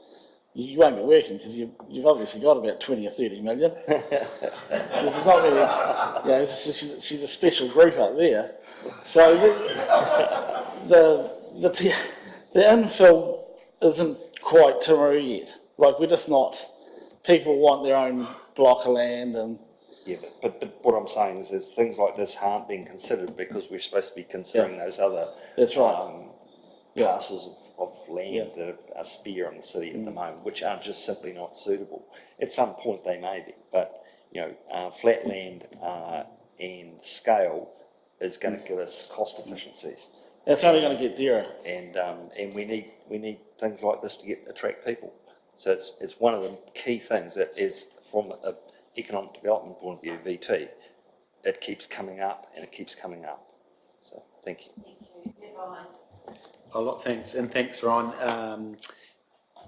Speaker 20: you won't be working, because you've obviously got about 20 or 30 million. Because it's not really, she's a special group up there. So the infill isn't quite Timaru yet. Like, we're just not, people want their own block of land, and
Speaker 21: yeah, but what I'm saying is things like this aren't being considered, because we're supposed to be considering those other parcels of land that are spare in the city at the moment, which are just simply not suitable. At some point they may be, but flat land and scale is going to give us cost efficiencies.
Speaker 20: It's only going to get dearer.
Speaker 21: And we need things like this to attract people. So it's one of the key things that is, from an economic development point of view, VT, it keeps coming up and it keeps coming up. So thank you.
Speaker 5: A lot, thanks, and thanks, Ryan.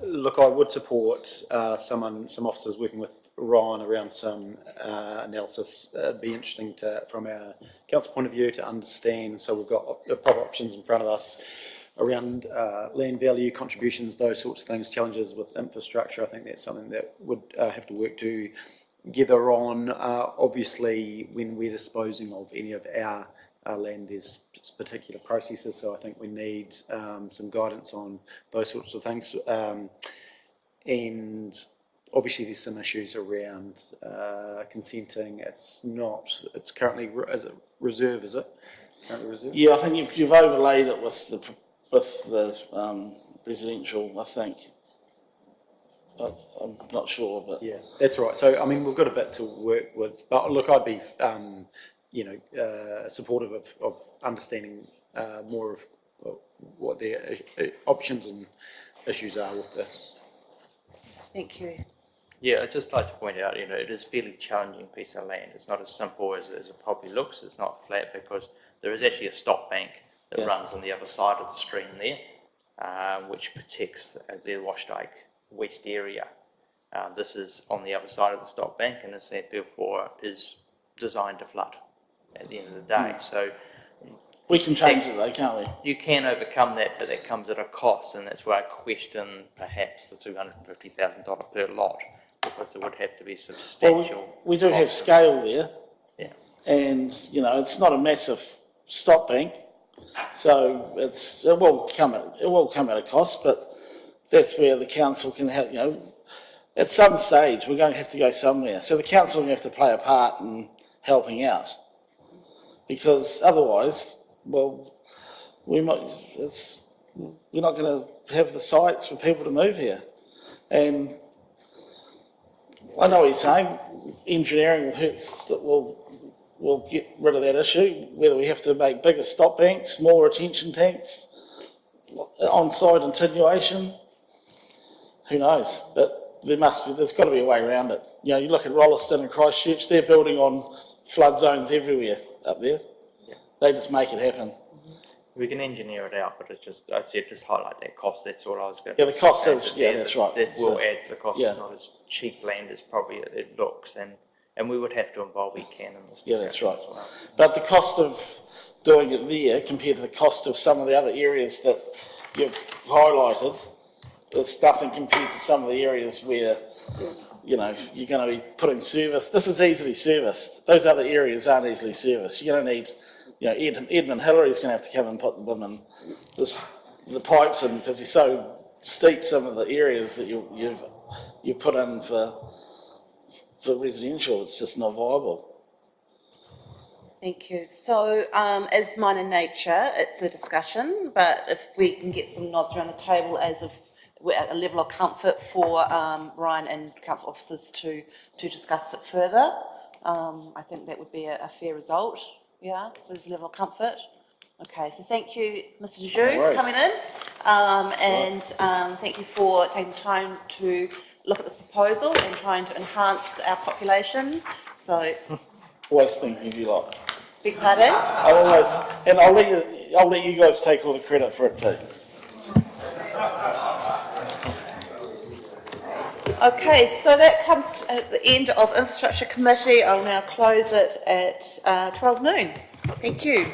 Speaker 5: Look, I would support some officers working with Ryan around some analysis. It'd be interesting from our council point of view, to understand. So we've got the proper options in front of us around land value, contributions, those sorts of things, challenges with infrastructure. I think that's something that would have to work together on. Obviously, when we're disposing of any of our land, there's particular processes, so I think we need some guidance on those sorts of things. And obviously there's some issues around consenting. It's currently, as a reserve, is it? currently reserved?
Speaker 20: Yeah, I think you've overlaid it with the residential, I think. I'm not sure, but.
Speaker 5: Yeah, that's right. So, I mean, we've got a bit to work with, but look, I'd be, supportive of understanding more of what their options and issues are with this.
Speaker 1: Thank you.
Speaker 9: Yeah, I'd just like to point out, it is a fairly challenging piece of land. It's not as simple as it probably looks. It's not flat because there is actually a stop bank that runs on the other side of the stream there, which protects the Washtake West area. This is on the other side of the stop bank, and it's therefore is designed to flood at the end of the day. So
Speaker 20: we can change it though, can't we?
Speaker 9: You can overcome that, but that comes at a cost, and that's where I question perhaps the $250,000 per lot, because it would have to be substantial.
Speaker 20: Well, we do have scale there.
Speaker 9: Yeah.
Speaker 20: And, it's not a massive stop bank, so it will come at a cost, but that's where the council can help, at some stage we're going to have to go somewhere. So the council will have to play a part in helping out, because otherwise, well, we're not going to have the sites for people to move here. And I know what you're saying, engineering will get rid of that issue, whether we have to make bigger stop banks, more retention tanks, on-site attenuation, who knows, but there's got to be a way around it. You look at Rolleston and Christchurch, they're building on flood zones everywhere up there.
Speaker 9: Yeah.
Speaker 20: They just make it happen.
Speaker 9: We can engineer it out, but it's just, I said, just highlight that cost. That's all I was going
Speaker 20: Yeah,
Speaker 9: to
Speaker 20: the cost
Speaker 9: say.
Speaker 20: is, yeah, that's right.
Speaker 9: That will
Speaker 20: So,
Speaker 9: add to the cost.
Speaker 20: yeah.
Speaker 9: It's not as cheap land as probably it looks, and we would have to involve ECAN in this discussion.
Speaker 20: Yeah, that's right.
Speaker 9: as well.
Speaker 20: But the cost of doing it there compared to the cost of some of the other areas that you've highlighted, it's nothing compared to some of the areas where, you're going to be putting service. This is easily serviced. Those other areas aren't easily serviced. You're going to need, Edmund Hillary's going to have to come and put them in the pipes in, because he's so steep, some of the areas that you've put in for residential, it's just not viable.
Speaker 1: Thank you. So, as mine in nature, it's a discussion, but if we can get some nods around the table as of a level of comfort for Ryan and council officers to discuss it further, I think that would be a fair result. Yeah, so there's a level of comfort. Okay, so thank you, Mr. De Joux, for coming in, and thank you for taking time to look at this proposal and trying to enhance our population. So,
Speaker 20: Always thinking of you lot.
Speaker 1: big pardon?
Speaker 20: I'll let you guys take all the credit for it too.
Speaker 1: Okay, so that comes to the end of Infrastructure Committee. I'll now close it at 12 noon. Thank you.